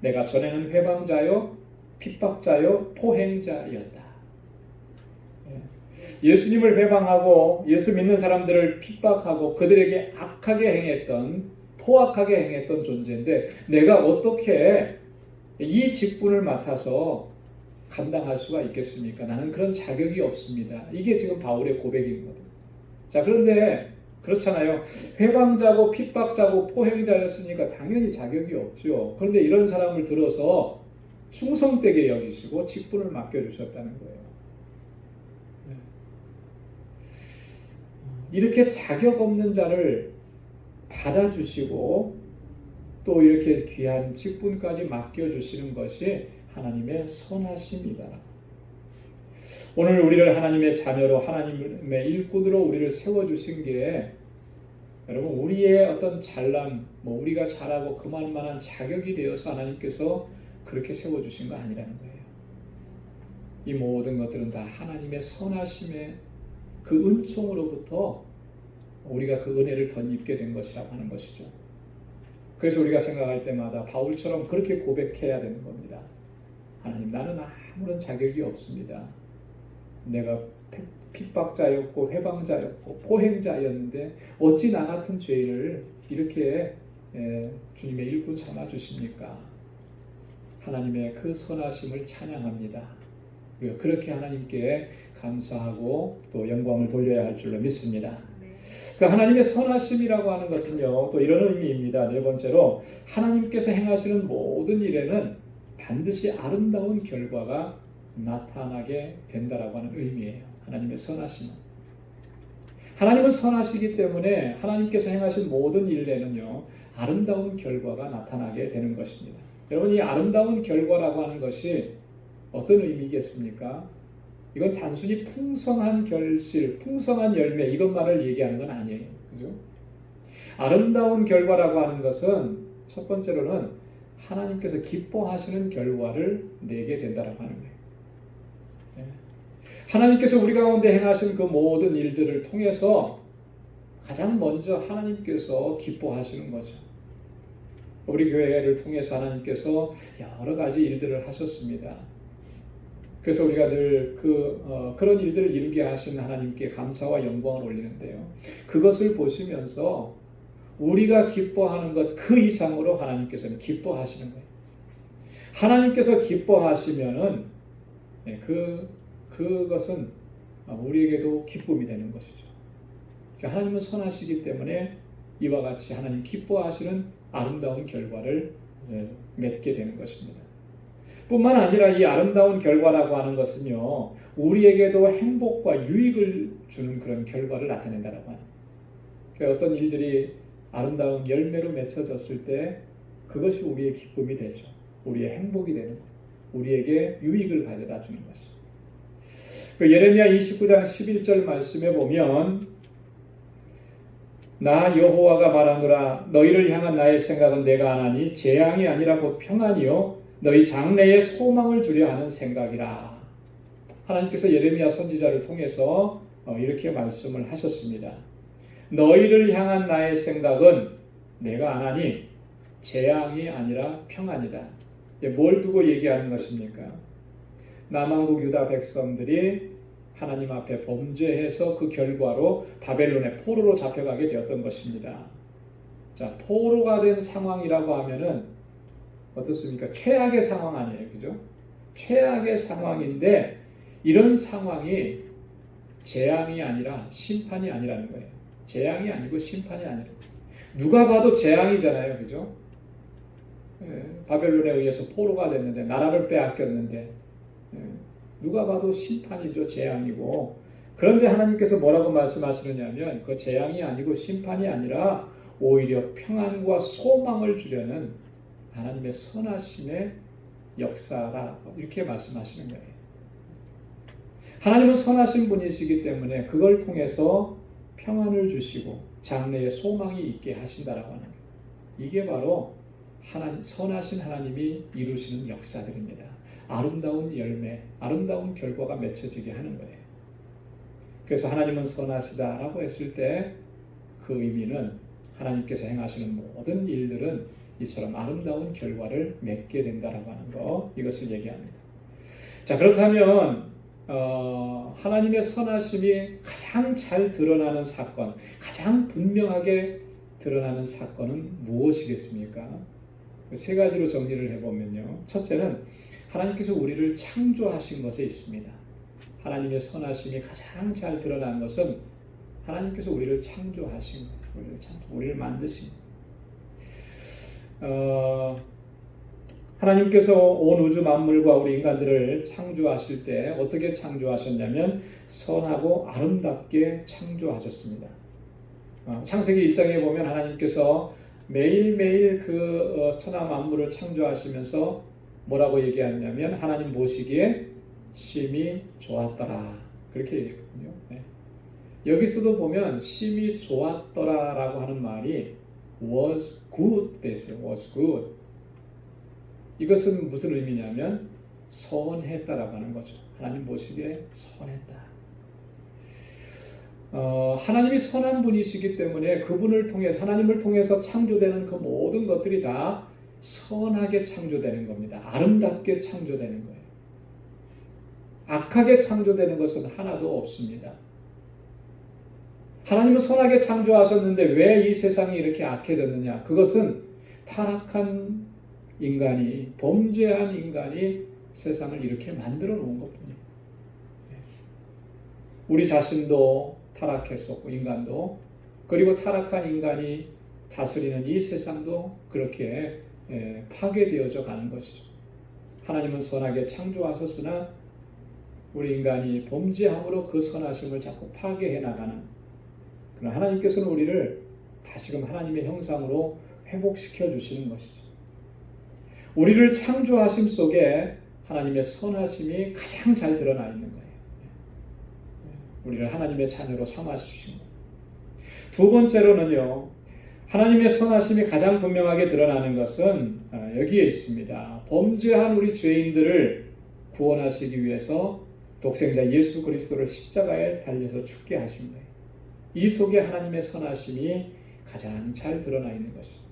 내가 전에는 회방자요 핍박자요 포행자였다. 예수님을 회방하고 예수 믿는 사람들을 핍박하고 그들에게 악하게 행했던, 포악하게 행했던 존재인데 내가 어떻게 이 직분을 맡아서 감당할 수가 있겠습니까? 나는 그런 자격이 없습니다. 이게 지금 바울의 고백이거든요. 자, 그런데 그렇잖아요. 회방자고 핍박자고 포행자였으니까 당연히 자격이 없죠. 그런데 이런 사람을 들어서 충성되게 여기시고 직분을 맡겨주셨다는 거예요. 이렇게 자격 없는 자를 받아주시고 또 이렇게 귀한 직분까지 맡겨주시는 것이 하나님의 선하심이다. 오늘 우리를 하나님의 자녀로 하나님의 일꾼으로 우리를 세워주신 게 여러분 우리의 어떤 잘남, 우리가 잘하고 그만한 자격이 되어서 하나님께서 그렇게 세워주신 거 아니라는 거예요. 이 모든 것들은 다 하나님의 선하심의 그 은총으로부터 우리가 그 은혜를 덧입게 된 것이라고 하는 것이죠. 그래서 우리가 생각할 때마다 바울처럼 그렇게 고백해야 되는 겁니다. 하나님, 나는 아무런 자격이 없습니다. 내가 핍박자였고 회방자였고 포행자였는데 어찌 나 같은 죄인을 이렇게 주님의 일꾼 삼아 주십니까? 하나님의 그 선하심을 찬양합니다. 우리가 그렇게 하나님께 감사하고 또 영광을 돌려야 할 줄로 믿습니다. 그 하나님의 선하심이라고 하는 것은요, 또 이런 의미입니다. 네 번째로, 하나님께서 행하시는 모든 일에는 반드시 아름다운 결과가 나타나게 된다라고 하는 의미예요. 하나님의 선하심은. 하나님은 선하시기 때문에 하나님께서 행하신 모든 일에는요, 아름다운 결과가 나타나게 되는 것입니다. 여러분, 이 아름다운 결과라고 하는 것이 어떤 의미겠습니까? 이건 단순히 풍성한 결실, 풍성한 열매 이것만을 얘기하는 건 아니에요. 그죠? 아름다운 결과라고 하는 것은 첫 번째로는 하나님께서 기뻐하시는 결과를 내게 된다라고 하는 거예요. 하나님께서 우리 가운데 행하신 그 모든 일들을 통해서 가장 먼저 하나님께서 기뻐하시는 거죠. 우리 교회를 통해서 하나님께서 여러 가지 일들을 하셨습니다. 그래서 우리가 늘 그런 일들을 이루게 하신 하나님께 감사와 영광을 올리는데요. 그것을 보시면서 우리가 기뻐하는 것 그 이상으로 하나님께서는 기뻐하시는 거예요. 하나님께서 기뻐하시면은 그것은 우리에게도 기쁨이 되는 것이죠. 하나님은 선하시기 때문에 이와 같이 하나님 기뻐하시는 아름다운 결과를 맺게 되는 것입니다. 뿐만 아니라 이 아름다운 결과라고 하는 것은요, 우리에게도 행복과 유익을 주는 그런 결과를 나타낸다라고 하는 거예요. 어떤 일들이 아름다운 열매로 맺혀졌을 때 그것이 우리의 기쁨이 되죠. 우리의 행복이 되는 거예요. 우리에게 유익을 가져다 주는 것이죠. 예레미야 29장 11절 말씀에 보면, 나 여호와가 말하노라, 너희를 향한 나의 생각은 내가 하나니 재앙이 아니라 곧 평안이요 너희 장래에 소망을 주려 하는 생각이라. 하나님께서 예레미야 선지자를 통해서 이렇게 말씀을 하셨습니다. 너희를 향한 나의 생각은 내가 하나니 재앙이 아니라 평안이다. 뭘 두고 얘기하는 것입니까? 남한국 유다 백성들이 하나님 앞에 범죄해서 그 결과로 바벨론의 포로로 잡혀가게 되었던 것입니다. 자, 포로가 된 상황이라고 하면은 어떻습니까? 최악의 상황 아니에요, 그죠? 최악의 상황인데 이런 상황이 재앙이 아니라 심판이 아니라는 거예요. 재앙이 아니고 심판이 아니라. 누가 봐도 재앙이잖아요, 그죠? 바벨론에 의해서 포로가 됐는데, 나라를 빼앗겼는데, 누가 봐도 심판이죠, 재앙이고. 그런데 하나님께서 뭐라고 말씀하시느냐면 그 재앙이 아니고 심판이 아니라 오히려 평안과 소망을 주려는 하나님의 선하심의 역사라, 이렇게 말씀하시는 거예요. 하나님은 선하신 분이시기 때문에 그걸 통해서 평안을 주시고 장래에 소망이 있게 하신다라고 하는 거예요. 이게 바로 선하신 하나님이 이루시는 역사들입니다. 아름다운 열매, 아름다운 결과가 맺혀지게 하는 거예요. 그래서 하나님은 선하시다라고 했을 때 그 의미는 하나님께서 행하시는 모든 일들은 이처럼 아름다운 결과를 맺게 된다라고 하는 거, 이것을 얘기합니다. 자, 그렇다면 하나님의 선하심이 가장 잘 드러나는 사건, 가장 분명하게 드러나는 사건은 무엇이겠습니까? 세 가지로 정리를 해보면요. 첫째는 하나님께서 우리를 창조하신 것에 있습니다. 하나님의 선하심이 가장 잘 드러난 것은 하나님께서 우리를 창조하신 거예요. 우리를 만드신 거예요. 하나님께서 온 우주 만물과 우리 인간들을 창조하실 때 어떻게 창조하셨냐면 선하고 아름답게 창조하셨습니다. 창세기 1장에 보면 하나님께서 매일매일 그 천하 만물을 창조하시면서 뭐라고 얘기하냐면 하나님 보시기에 심히 좋았더라, 그렇게 얘기했거든요. 여기서도 보면 심히 좋았더라라고 하는 말이 was good 됐어요. was good. 이것은 무슨 의미냐면 선했다라고 하는 거죠. 하나님 보시기에 선했다. 하나님이 선한 분이시기 때문에 그분을 통해서 하나님을 통해서 창조되는 그 모든 것들이 다 선하게 창조되는 겁니다. 아름답게 창조되는 거예요. 악하게 창조되는 것은 하나도 없습니다. 하나님은 선하게 창조하셨는데 왜 이 세상이 이렇게 악해졌느냐? 그것은 타락한 인간이, 범죄한 인간이 세상을 이렇게 만들어 놓은 것뿐이에요. 우리 자신도 타락했었고, 인간도, 그리고 타락한 인간이 다스리는 이 세상도 그렇게 파괴되어져 가는 것이죠. 하나님은 선하게 창조하셨으나 우리 인간이 범죄함으로 그 선하심을 자꾸 파괴해 나가는, 그러나 하나님께서는 우리를 다시금 하나님의 형상으로 회복시켜 주시는 것이죠. 우리를 창조하심 속에 하나님의 선하심이 가장 잘 드러나 있는 거예요. 우리를 하나님의 자녀로 삼아 주신 거예요. 두 번째로는요, 하나님의 선하심이 가장 분명하게 드러나는 것은 여기에 있습니다. 범죄한 우리 죄인들을 구원하시기 위해서 독생자 예수 그리스도를 십자가에 달려서 죽게 하신 거예요. 이 속에 하나님의 선하심이 가장 잘 드러나 있는 것이죠.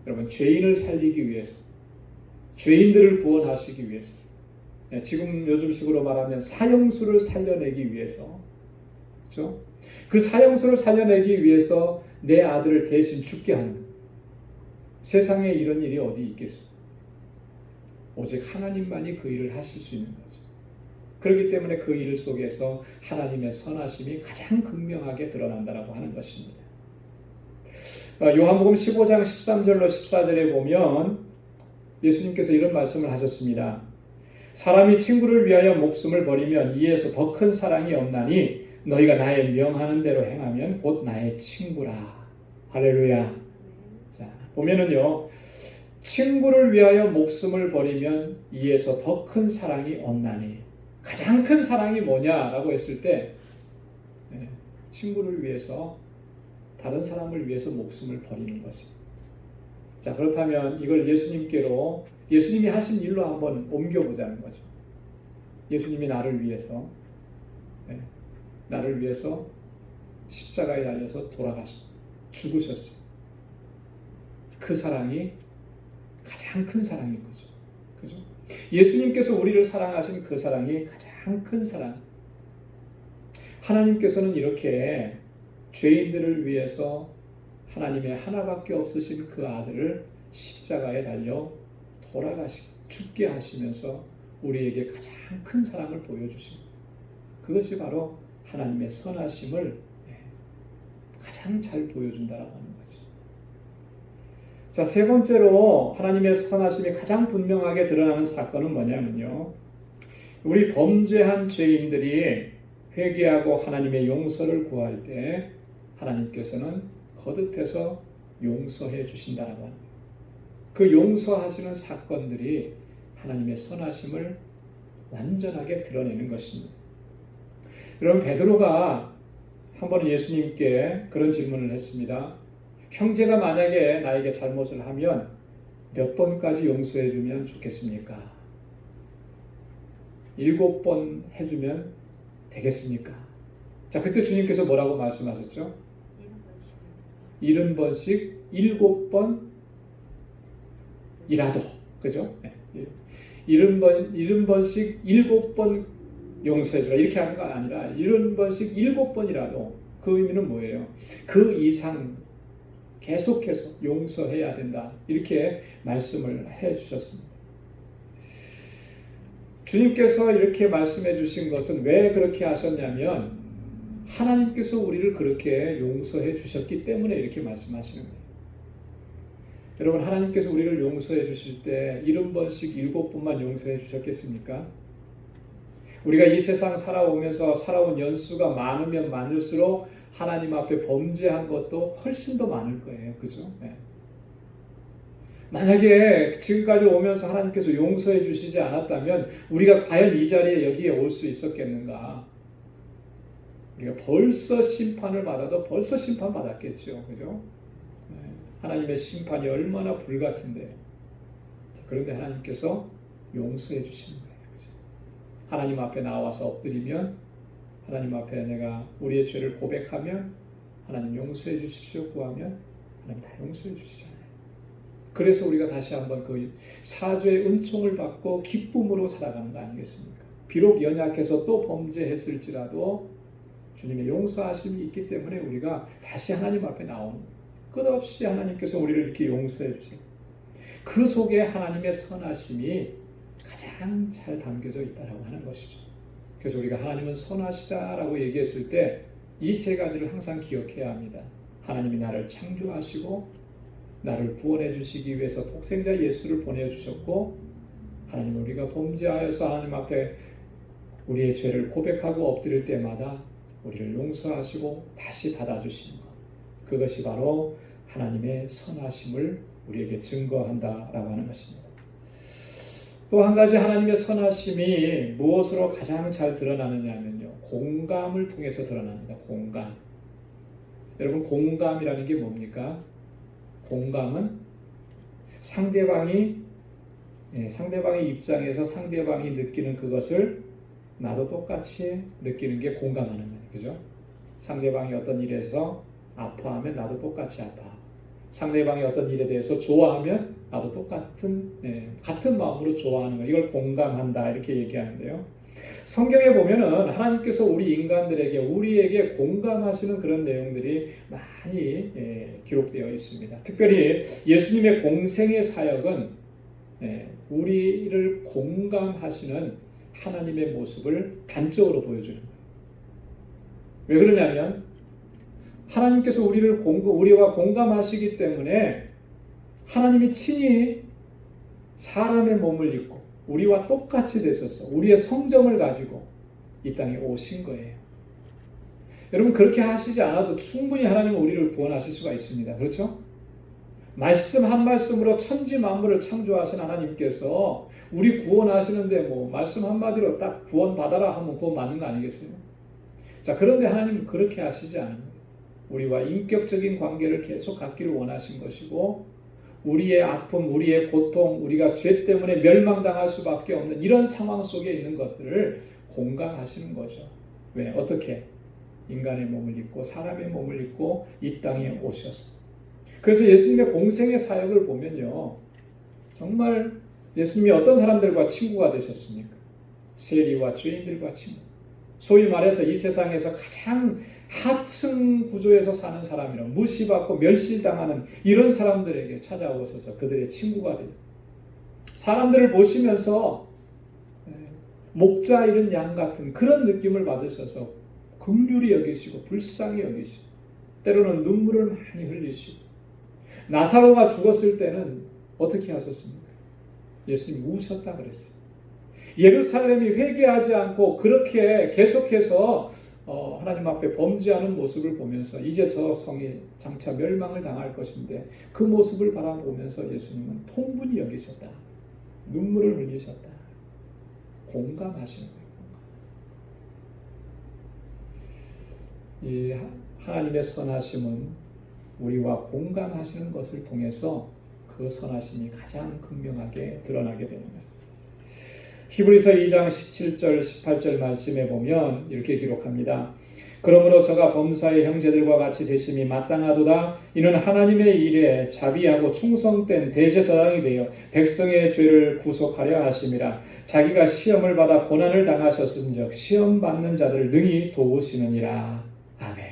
여러분, 죄인을 살리기 위해서, 죄인들을 구원하시기 위해서, 지금 요즘식으로 말하면 사형수를 살려내기 위해서, 그렇죠? 그 사형수를 살려내기 위해서 내 아들을 대신 죽게 하는, 세상에 이런 일이 어디 있겠어? 오직 하나님만이 그 일을 하실 수 있는 거죠. 그렇기 때문에 그 일 속에서 하나님의 선하심이 가장 극명하게 드러난다라고 하는 것입니다. 요한복음 15장 13절로 14절에 보면 예수님께서 이런 말씀을 하셨습니다. 사람이 친구를 위하여 목숨을 버리면 이에서 더 큰 사랑이 없나니 너희가 나의 명하는 대로 행하면 곧 나의 친구라. 할렐루야. 자, 보면은요, 친구를 위하여 목숨을 버리면 이에서 더 큰 사랑이 없나니, 가장 큰 사랑이 뭐냐라고 했을 때 친구를 위해서, 다른 사람을 위해서 목숨을 버리는 것이. 자, 그렇다면 이걸 예수님께로, 예수님이 하신 일로 한번 옮겨보자는 거죠. 예수님이 나를 위해서 십자가에 달려서 죽으셨어요. 그 사랑이 가장 큰 사랑인 거죠. 그죠? 예수님께서 우리를 사랑하신 그 사랑이 가장 큰 사랑. 하나님께서는 이렇게 죄인들을 위해서 하나님의 하나밖에 없으신 그 아들을 십자가에 달려 죽게 하시면서 우리에게 가장 큰 사랑을 보여주십니다. 그것이 바로 하나님의 선하심을 가장 잘 보여준다라고 하는 거죠. 자, 세 번째로 하나님의 선하심이 가장 분명하게 드러나는 사건은 뭐냐면요, 우리 범죄한 죄인들이 회개하고 하나님의 용서를 구할 때 하나님께서는 거듭해서 용서해 주신다라고 합니다. 그 용서하시는 사건들이 하나님의 선하심을 완전하게 드러내는 것입니다. 여러분, 베드로가 한 번 예수님께 그런 질문을 했습니다. 형제가 만약에 나에게 잘못을 하면 몇 번까지 용서해 주면 좋겠습니까? 7번 해주면 되겠습니까? 자, 그때 주님께서 뭐라고 말씀하셨죠? 70번씩 7번이라도, 그죠? 70번씩 7번 용서해주라, 이렇게 하는 거 아니라 70번씩 7번이라도, 그 의미는 뭐예요? 그 이상 계속해서 용서해야 된다, 이렇게 말씀을 해주셨습니다. 주님께서 이렇게 말씀해 주신 것은 왜 그렇게 하셨냐면, 하나님께서 우리를 그렇게 용서해 주셨기 때문에 이렇게 말씀하시는 거예요. 여러분, 하나님께서 우리를 용서해 주실 때 70번씩 7번만 용서해 주셨겠습니까? 우리가 이 세상 살아오면서 살아온 연수가 많으면 많을수록 하나님 앞에 범죄한 것도 훨씬 더 많을 거예요. 그죠? 네. 만약에 지금까지 오면서 하나님께서 용서해 주시지 않았다면 우리가 과연 이 자리에 여기에 올 수 있었겠는가? 우리가 벌써 심판을 받아도 벌써 심판받았겠죠. 그죠? 네. 하나님의 심판이 얼마나 불같은데. 그런데 하나님께서 용서해 주시는 거예요. 그죠? 하나님 앞에 나와서 엎드리면 하나님 앞에 내가 우리의 죄를 고백하면 하나님 용서해 주십시오 구하면 하나님 다 용서해 주시잖아요. 그래서 우리가 다시 한번 그 사죄의 은총을 받고 기쁨으로 살아가는 거 아니겠습니까? 비록 연약해서 또 범죄했을지라도 주님의 용서하심이 있기 때문에 우리가 다시 하나님 앞에 나오는 거예요. 끝없이 하나님께서 우리를 이렇게 용서해 주세요. 그 속에 하나님의 선하심이 가장 잘 담겨져 있다라고 하는 것이죠. 그래서 우리가 하나님은 선하시다라고 얘기했을 때 이 세 가지를 항상 기억해야 합니다. 하나님이 나를 창조하시고 나를 구원해 주시기 위해서 독생자 예수를 보내주셨고, 하나님은 우리가 범죄하여서 하나님 앞에 우리의 죄를 고백하고 엎드릴 때마다 우리를 용서하시고 다시 받아주시는 것, 그것이 바로 하나님의 선하심을 우리에게 증거한다라고 하는 것입니다. 또 한 가지 하나님의 선하심이 무엇으로 가장 잘 드러나느냐 하면요, 공감을 통해서 드러납니다. 공감. 여러분, 공감이라는 게 뭡니까? 공감은 상대방의 입장에서 상대방이 느끼는 그것을 나도 똑같이 느끼는 게 공감하는 거예요. 그죠? 상대방이 어떤 일에서 아파하면 나도 똑같이 아파. 상대방이 어떤 일에 대해서 좋아하면 나도 같은 마음으로 좋아하는 거, 이걸 공감한다 이렇게 얘기하는데요. 성경에 보면은 하나님께서 우리 인간들에게 우리에게 공감하시는 그런 내용들이 많이 기록되어 있습니다. 특별히 예수님의 공생의 사역은 우리를 공감하시는 하나님의 모습을 단적으로 보여주는 거예요. 왜 그러냐면 하나님께서 우리와 공감하시기 때문에 하나님이 친히 사람의 몸을 입고 우리와 똑같이 되셔서 우리의 성정을 가지고 이 땅에 오신 거예요. 여러분, 그렇게 하시지 않아도 충분히 하나님은 우리를 구원하실 수가 있습니다. 그렇죠? 말씀 한 말씀으로 천지 만물을 창조하신 하나님께서 우리 구원하시는데 말씀 한마디로 딱 구원 받아라 하면 구원 받는 거 아니겠어요? 자, 그런데 하나님은 그렇게 하시지 않아요. 우리와 인격적인 관계를 계속 갖기를 원하신 것이고, 우리의 아픔, 우리의 고통, 우리가 죄 때문에 멸망당할 수밖에 없는 이런 상황 속에 있는 것들을 공감하시는 거죠. 왜? 어떻게? 인간의 몸을 입고 사람의 몸을 입고 이 땅에 오셔서. 그래서 예수님의 공생의 사역을 보면요, 정말 예수님이 어떤 사람들과 친구가 되셨습니까? 세리와 죄인들과 친구. 소위 말해서 이 세상에서 가장 하층 구조에서 사는 사람이라 무시받고 멸시당하는 이런 사람들에게 찾아오셔서 그들의 친구가 돼요. 사람들을 보시면서 목자 잃은 양 같은 그런 느낌을 받으셔서 긍휼히 여기시고 불쌍히 여기시고 때로는 눈물을 많이 흘리시고, 나사로가 죽었을 때는 어떻게 하셨습니까? 예수님이 우셨다 그랬어요. 예루살렘이 회개하지 않고 그렇게 계속해서 하나님 앞에 범죄하는 모습을 보면서 이제 저 성이 장차 멸망을 당할 것인데 그 모습을 바라보면서 예수님은 통분히 여기셨다. 눈물을 흘리셨다. 공감하시는 거예요. 이 하나님의 선하심은 우리와 공감하시는 것을 통해서 그 선하심이 가장 극명하게 드러나게 되는 거죠. 히브리서 2장 17절 18절 말씀에 보면 이렇게 기록합니다. 그러므로 저가 범사의 형제들과 같이 되심이 마땅하도다. 이는 하나님의 일에 자비하고 충성된 대제사장이 되어 백성의 죄를 구속하려 하심이라. 자기가 시험을 받아 고난을 당하셨은즉 시험 받는 자들을 능히 도우시느니라. 아멘.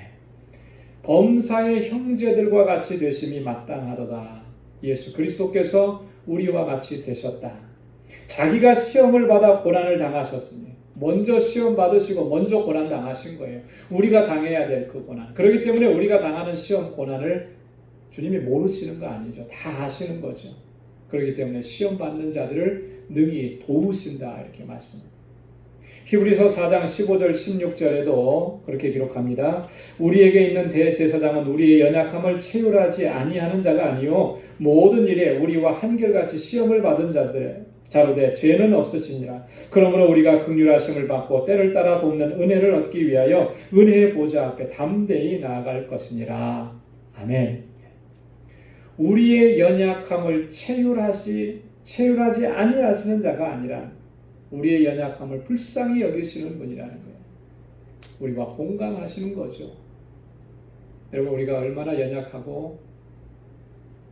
범사의 형제들과 같이 되심이 마땅하도다. 예수 그리스도께서 우리와 같이 되셨다. 자기가 시험을 받아 고난을 당하셨으니 먼저 시험 받으시고 먼저 고난 당하신 거예요. 우리가 당해야 될 그 고난. 그렇기 때문에 우리가 당하는 시험 고난을 주님이 모르시는 거 아니죠. 다 아시는 거죠. 그렇기 때문에 시험 받는 자들을 능히 도우신다 이렇게 말씀합니다. 히브리서 4장 15절 16절에도 그렇게 기록합니다. 우리에게 있는 대제사장은 우리의 연약함을 체휼하지 아니하는 자가 아니요 모든 일에 우리와 한결같이 시험을 받은 자로 돼 죄는 없으시니라. 그러므로 우리가 긍휼하심을 받고 때를 따라 돕는 은혜를 얻기 위하여 은혜의 보좌 앞에 담대히 나아갈 것이니라. 아멘. 우리의 연약함을 체휼하지 아니하시는 자가 아니라 우리의 연약함을 불쌍히 여기시는 분이라는 거예요. 우리와 공감하시는 거죠. 여러분, 우리가 얼마나 연약하고,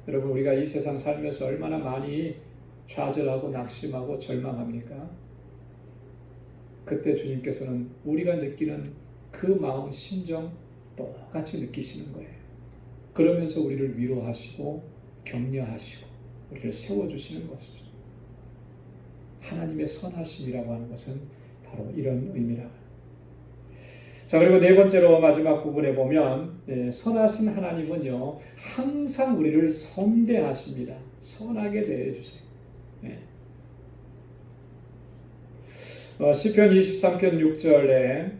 여러분, 우리가 이 세상 살면서 얼마나 많이 좌절하고 낙심하고 절망합니까? 그때 주님께서는 우리가 느끼는 그 마음, 심정 똑같이 느끼시는 거예요. 그러면서 우리를 위로하시고 격려하시고 우리를 세워주시는 것이죠. 하나님의 선하심이라고 하는 것은 바로 이런 의미라고. 자, 그리고 네 번째로 마지막 부분에 보면 선하신 하나님은요 항상 우리를 선대하십니다. 선하게 대해주세요. 시편 23편 6절에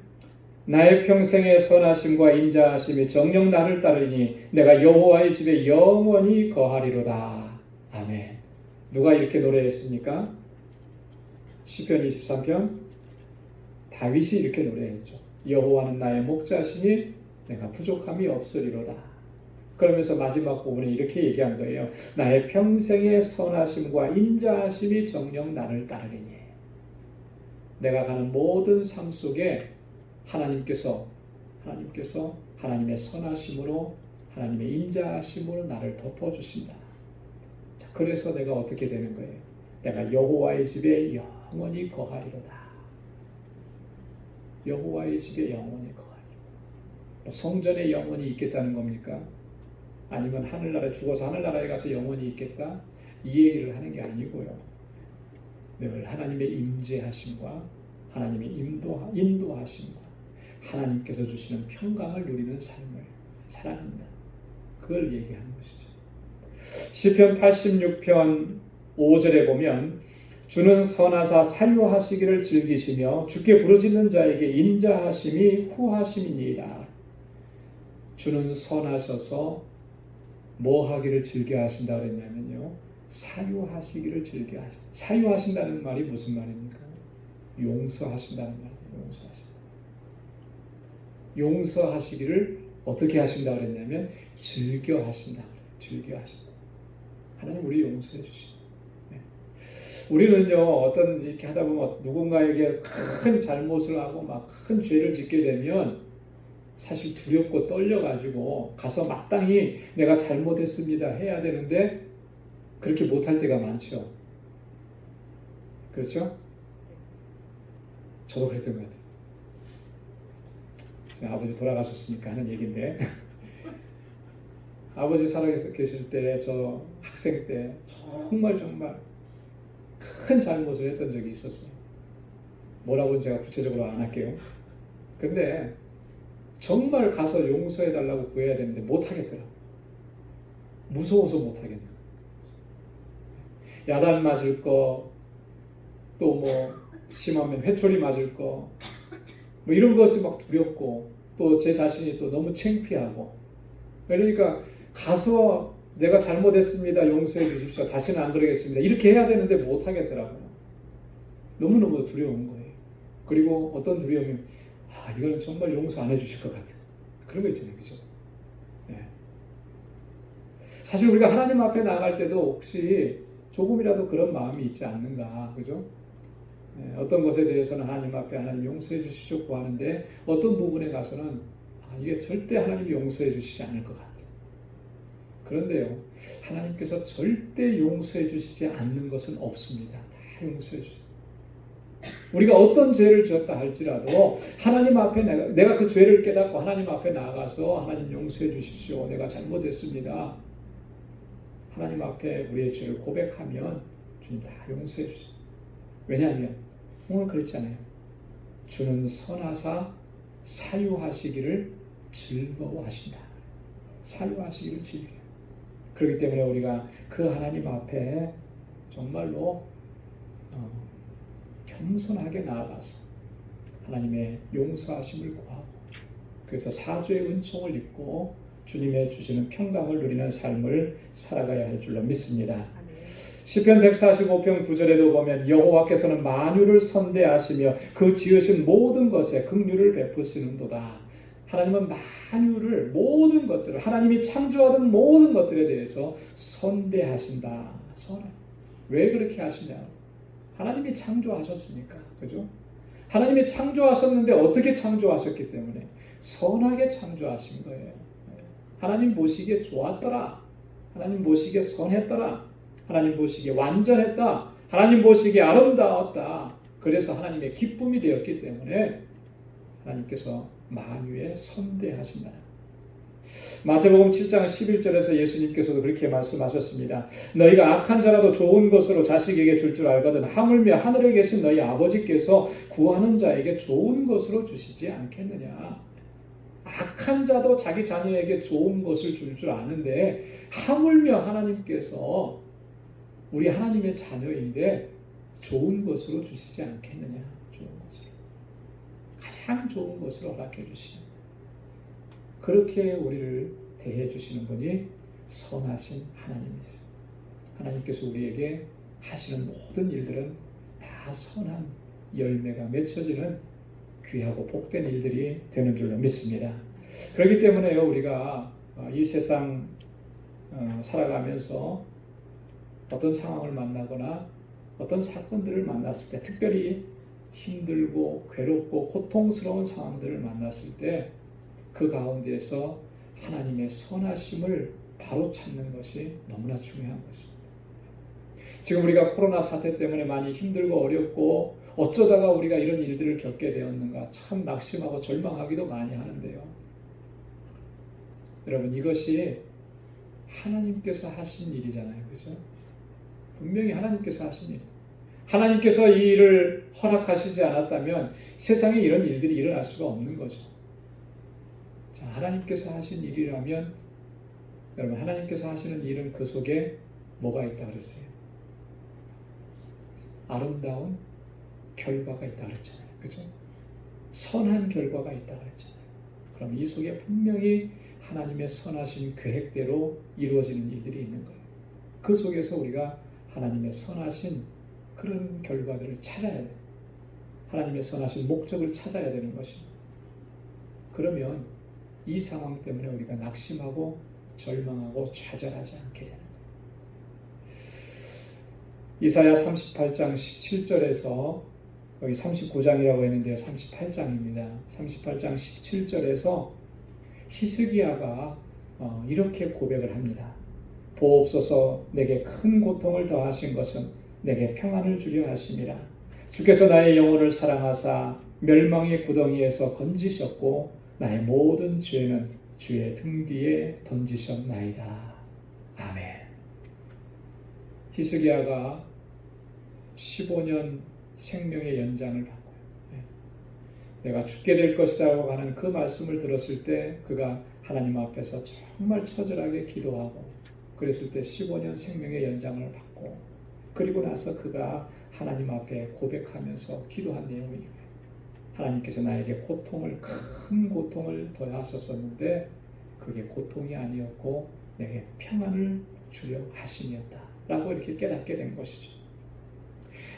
나의 평생의 선하심과 인자하심이 정녕 나를 따르니 내가 여호와의 집에 영원히 거하리로다. 아멘. 누가 이렇게 노래했습니까? 시편 23편 다윗이 이렇게 노래했죠. 여호와는 나의 목자시니 내가 부족함이 없으리로다. 그러면서 마지막 부분에 이렇게 얘기한 거예요. 나의 평생의 선하심과 인자하심이 정녕 나를 따르리니. 내가 가는 모든 삶 속에 하나님께서 하나님의 선하심으로 하나님의 인자하심으로 나를 덮어주신다. 자, 그래서 내가 어떻게 되는 거예요? 내가 여호와의 집에 영원히 거하리로다. 여호와의 집에 영원히 거하리로다. 성전에 영원히 있겠다는 겁니까? 아니면 하늘나라에 죽어서 하늘나라에 가서 영원히 있겠다? 이 얘기를 하는 게 아니고요. 늘 하나님의 임재하심과 하나님의 인도하심과 하나님께서 주시는 평강을 누리는 삶을 살아간다. 그걸 얘기하는 것이죠. 시편 86편 5절에 보면 주는 선하사 사유하시기를 즐기시며 주께 부르짖는 자에게 인자하심이 후하심이니이다. 주는 선하셔서 뭐 하기를 즐겨 하신다 그랬냐면요. 사유하시기를 즐겨 하신다. 사유하신다는 말이 무슨 말입니까? 용서하신다는 말이에요. 용서하시기를 어떻게 하신다 그랬냐면 즐겨 하신다. 즐겨 하신다. 하나님 우리 용서해 주신다. 우리는요 어떤 이렇게 하다 보면 누군가에게 큰 잘못을 하고 막 큰 죄를 짓게 되면 사실 두렵고 떨려가지고 가서 마땅히 내가 잘못했습니다 해야 되는데 그렇게 못할 때가 많죠. 그렇죠? 저도 그랬던 것 같아요. 제 아버지 돌아가셨으니까 하는 얘기인데 아버지 살아계실 때 저 학생 때 정말 큰 잘못을 했던 적이 있었어요. 뭐라고는 제가 구체적으로 안 할게요. 근데 정말 가서 용서해달라고 구해야 되는데 못하겠더라고요. 무서워서 못하겠네요. 야단 맞을 거, 또 뭐 심하면 회초리 맞을 거, 뭐 이런 것이 막 두렵고 또 제 자신이 또 너무 창피하고 그러니까 가서 내가 잘못했습니다. 용서해 주십시오. 다시는 안 그러겠습니다. 이렇게 해야 되는데 못하겠더라고요. 너무너무 두려운 거예요. 그리고 어떤 두려움이 이거는 정말 용서 안 해주실 것 같아요. 그런 거 있잖아요. 그죠? 네. 사실 우리가 하나님 앞에 나갈 때도 혹시 조금이라도 그런 마음이 있지 않는가. 그죠? 네. 어떤 것에 대해서는 하나님 앞에 하나님 용서해 주십시오 구하는데 어떤 부분에 가서는 이게 절대 하나님이 용서해 주시지 않을 것 같아요. 그런데요. 하나님께서 절대 용서해 주시지 않는 것은 없습니다. 다 용서해 주세요. 우리가 어떤 죄를 지었다 할지라도 하나님 앞에 내가 그 죄를 깨닫고 하나님 앞에 나가서 하나님 용서해 주십시오. 내가 잘못했습니다. 하나님 앞에 우리의 죄를 고백하면 주님 다 용서해 주세요. 왜냐하면 오늘 그랬잖아요. 주는 선하사 사유하시기를 즐거워하신다. 사유하시기를 즐겨요. 그렇기 때문에 우리가 그 하나님 앞에 정말로 겸손하게 나아가서 하나님의 용서하심을 구하고 그래서 사죄의 은총을 입고 주님의 주시는 평강을 누리는 삶을 살아가야 할 줄로 믿습니다. 시편 145편 9절에도 보면 여호와께서는 만유를 선대하시며 그 지으신 모든 것에 긍휼을 베푸시는도다. 하나님은 만유를 모든 것들을 하나님이 창조하던 모든 것들에 대해서 선대하신다. 왜 그렇게 하시냐? 하나님이 창조하셨으니까. 그죠? 하나님이 창조하셨는데 어떻게 창조하셨기 때문에 선하게 창조하신 거예요. 하나님 보시기에 좋았더라. 하나님 보시기에 선했더라. 하나님 보시기에 완전했다. 하나님 보시기에 아름다웠다. 그래서 하나님의 기쁨이 되었기 때문에 하나님께서 만유에 선대하신다. 마태복음 7장 11절에서 예수님께서도 그렇게 말씀하셨습니다. 너희가 악한 자라도 좋은 것으로 자식에게 줄 줄 알거든 하물며 하늘에 계신 너희 아버지께서 구하는 자에게 좋은 것으로 주시지 않겠느냐. 악한 자도 자기 자녀에게 좋은 것을 줄 줄 아는데 하물며 하나님께서 우리 하나님의 자녀인데 좋은 것으로 주시지 않겠느냐. 좋은 것으로. 가장 좋은 것으로 허락해 주시는, 그렇게 우리를 대해 주시는 분이 선하신 하나님이세요. 하나님께서 우리에게 하시는 모든 일들은 다 선한 열매가 맺혀지는 귀하고 복된 일들이 되는 줄로 믿습니다. 그렇기 때문에요, 우리가 이 세상 살아가면서 어떤 상황을 만나거나 어떤 사건들을 만났을 때, 특별히 힘들고 괴롭고 고통스러운 상황들을 만났을 때 그 가운데에서 하나님의 선하심을 바로 찾는 것이 너무나 중요한 것입니다. 지금 우리가 코로나 사태 때문에 많이 힘들고 어렵고 어쩌다가 우리가 이런 일들을 겪게 되었는가 참 낙심하고 절망하기도 많이 하는데요. 여러분, 이것이 하나님께서 하신 일이잖아요. 그죠? 분명히 하나님께서 하신 일. 하나님께서 이 일을 허락하시지 않았다면 세상에 이런 일들이 일어날 수가 없는 거죠. 자, 하나님께서 하신 일이라면, 여러분, 하나님께서 하시는 일은 그 속에 뭐가 있다 그랬어요? 아름다운 결과가 있다 그랬잖아요. 그죠? 선한 결과가 있다 그랬잖아요. 그럼 이 속에 분명히 하나님의 선하신 계획대로 이루어지는 일들이 있는 거예요. 그 속에서 우리가 하나님의 선하신 그런 결과들을 찾아야 돼요. 하나님의 선하신 목적을 찾아야 되는 것입니다. 그러면 이 상황 때문에 우리가 낙심하고 절망하고 좌절하지 않게 되는 거예요. 이사야 38장 17절에서, 여기 39장이라고 했는데 38장입니다. 38장 17절에서 히스기야가 이렇게 고백을 합니다. 보옵소서, 내게 큰 고통을 더하신 것은 내게 평안을 주려 하심이라. 주께서 나의 영혼을 사랑하사 멸망의 구덩이에서 건지셨고 나의 모든 죄는 주의 등 뒤에 던지셨나이다. 아멘. 히스기야가 15년 생명의 연장을 받고요. 내가 죽게 될 것이라고 하는 그 말씀을 들었을 때 그가 하나님 앞에서 정말 처절하게 기도하고 그랬을 때 15년 생명의 연장을 받고, 그리고 나서 그가 하나님 앞에 고백하면서 기도한 내용이 이거예요. 하나님께서 나에게 고통을, 큰 고통을 더하셨었는데 그게 고통이 아니었고 내게 평안을 주려 하심이었다 라고 이렇게 깨닫게 된 것이죠.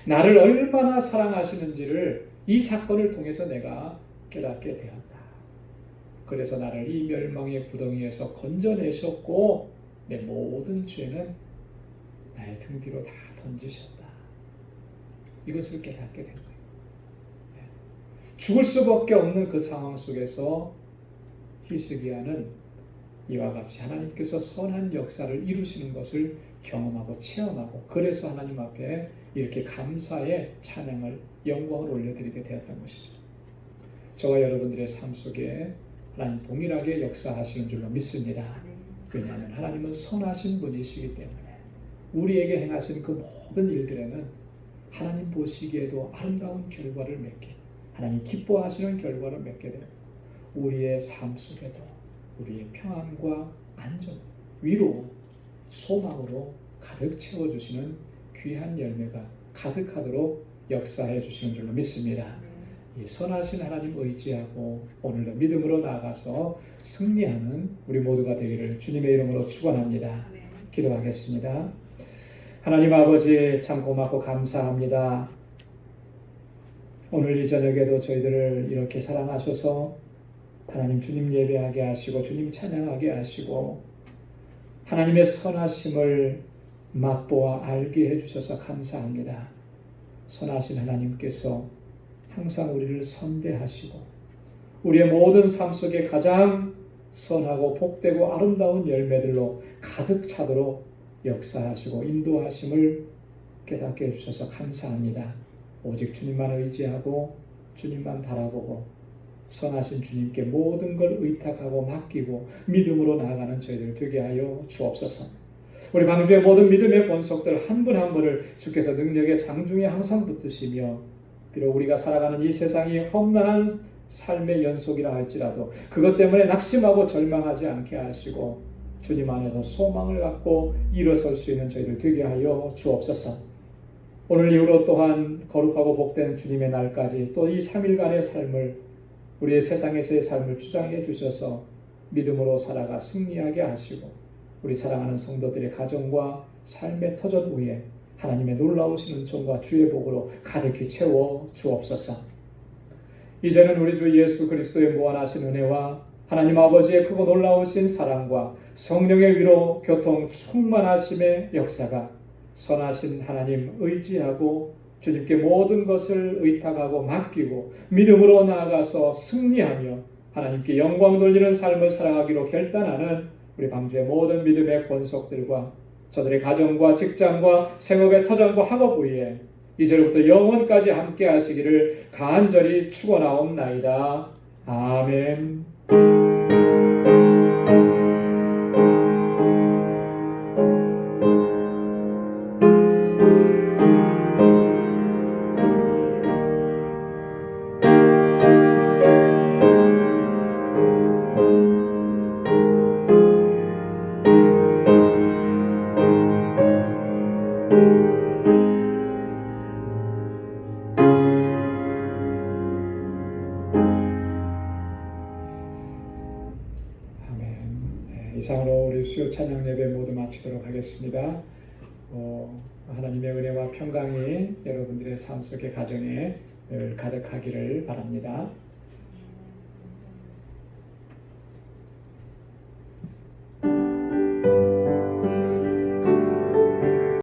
나를 얼마나 사랑하시는지를 이 사건을 통해서 내가 깨닫게 되었다. 그래서 나를 이 멸망의 구덩이에서 건져내셨고 내 모든 죄는 나의 등 뒤로 다 던지셨다. 이것을 깨닫게 된 거예요. 죽을 수밖에 없는 그 상황 속에서 히스기야는 이와 같이 하나님께서 선한 역사를 이루시는 것을 경험하고 체험하고, 그래서 하나님 앞에 이렇게 감사의 찬양을, 영광을 올려드리게 되었던 것이죠. 저와 여러분들의 삶 속에 하나님 동일하게 역사하시는 줄로 믿습니다. 왜냐하면 하나님은 선하신 분이시기 때문에 우리에게 행하신 그 모든 일들에는 하나님 보시기에도 아름다운 결과를 맺게, 하나님 기뻐하시는 결과를 맺게 되고, 우리의 삶 속에도 우리의 평안과 안전, 위로, 소망으로 가득 채워주시는 귀한 열매가 가득하도록 역사해 주시는 줄로 믿습니다. 이 선하신 하나님 의지하고 오늘도 믿음으로 나아가서 승리하는 우리 모두가 되기를 주님의 이름으로 축원합니다. 기도하겠습니다. 하나님 아버지, 참 고맙고 감사합니다. 오늘 이 저녁에도 저희들을 이렇게 사랑하셔서 하나님 주님 예배하게 하시고 주님 찬양하게 하시고 하나님의 선하심을 맛보아 알게 해주셔서 감사합니다. 선하신 하나님께서 항상 우리를 선대하시고 우리의 모든 삶 속에 가장 선하고 복되고 아름다운 열매들로 가득 차도록 역사하시고 인도하심을 깨닫게 해주셔서 감사합니다. 오직 주님만 의지하고 주님만 바라보고 선하신 주님께 모든 걸 의탁하고 맡기고 믿음으로 나아가는 저희들 되게 하여 주옵소서. 우리 방주의 모든 믿음의 권속들 한 분 한 분을 주께서 능력의 장중에 항상 붙드시며 비록 우리가 살아가는 이 세상이 험난한 삶의 연속이라 할지라도 그것 때문에 낙심하고 절망하지 않게 하시고 주님 안에서 소망을 갖고 일어설 수 있는 저희들 되게 하여 주옵소서. 오늘 이후로 또한 거룩하고 복된 주님의 날까지 또 이 3일간의 삶을 우리의 세상에서의 삶을 주장해 주셔서 믿음으로 살아가 승리하게 하시고 우리 사랑하는 성도들의 가정과 삶의 터전 위에 하나님의 놀라우신 은총과 주의 복으로 가득히 채워 주옵소서. 이제는 우리 주 예수 그리스도의 무한하신 은혜와 하나님 아버지의 크고 놀라우신 사랑과 성령의 위로 교통 충만하심의 역사가 선하신 하나님 의지하고 주님께 모든 것을 의탁하고 맡기고 믿음으로 나아가서 승리하며 하나님께 영광 돌리는 삶을 살아가기로 결단하는 우리 방주의 모든 믿음의 권속들과 저들의 가정과 직장과 생업의 터전과 학업 위에 이제로부터 영원까지 함께 하시기를 간절히 축원하옵나이다. 아멘. 이상으로 우리 수요 찬양 예배 모두 마치도록 하겠습니다. 하나님의 은혜와 평강이 여러분들의 삶 속의 가정에 늘 가득하기를 바랍니다.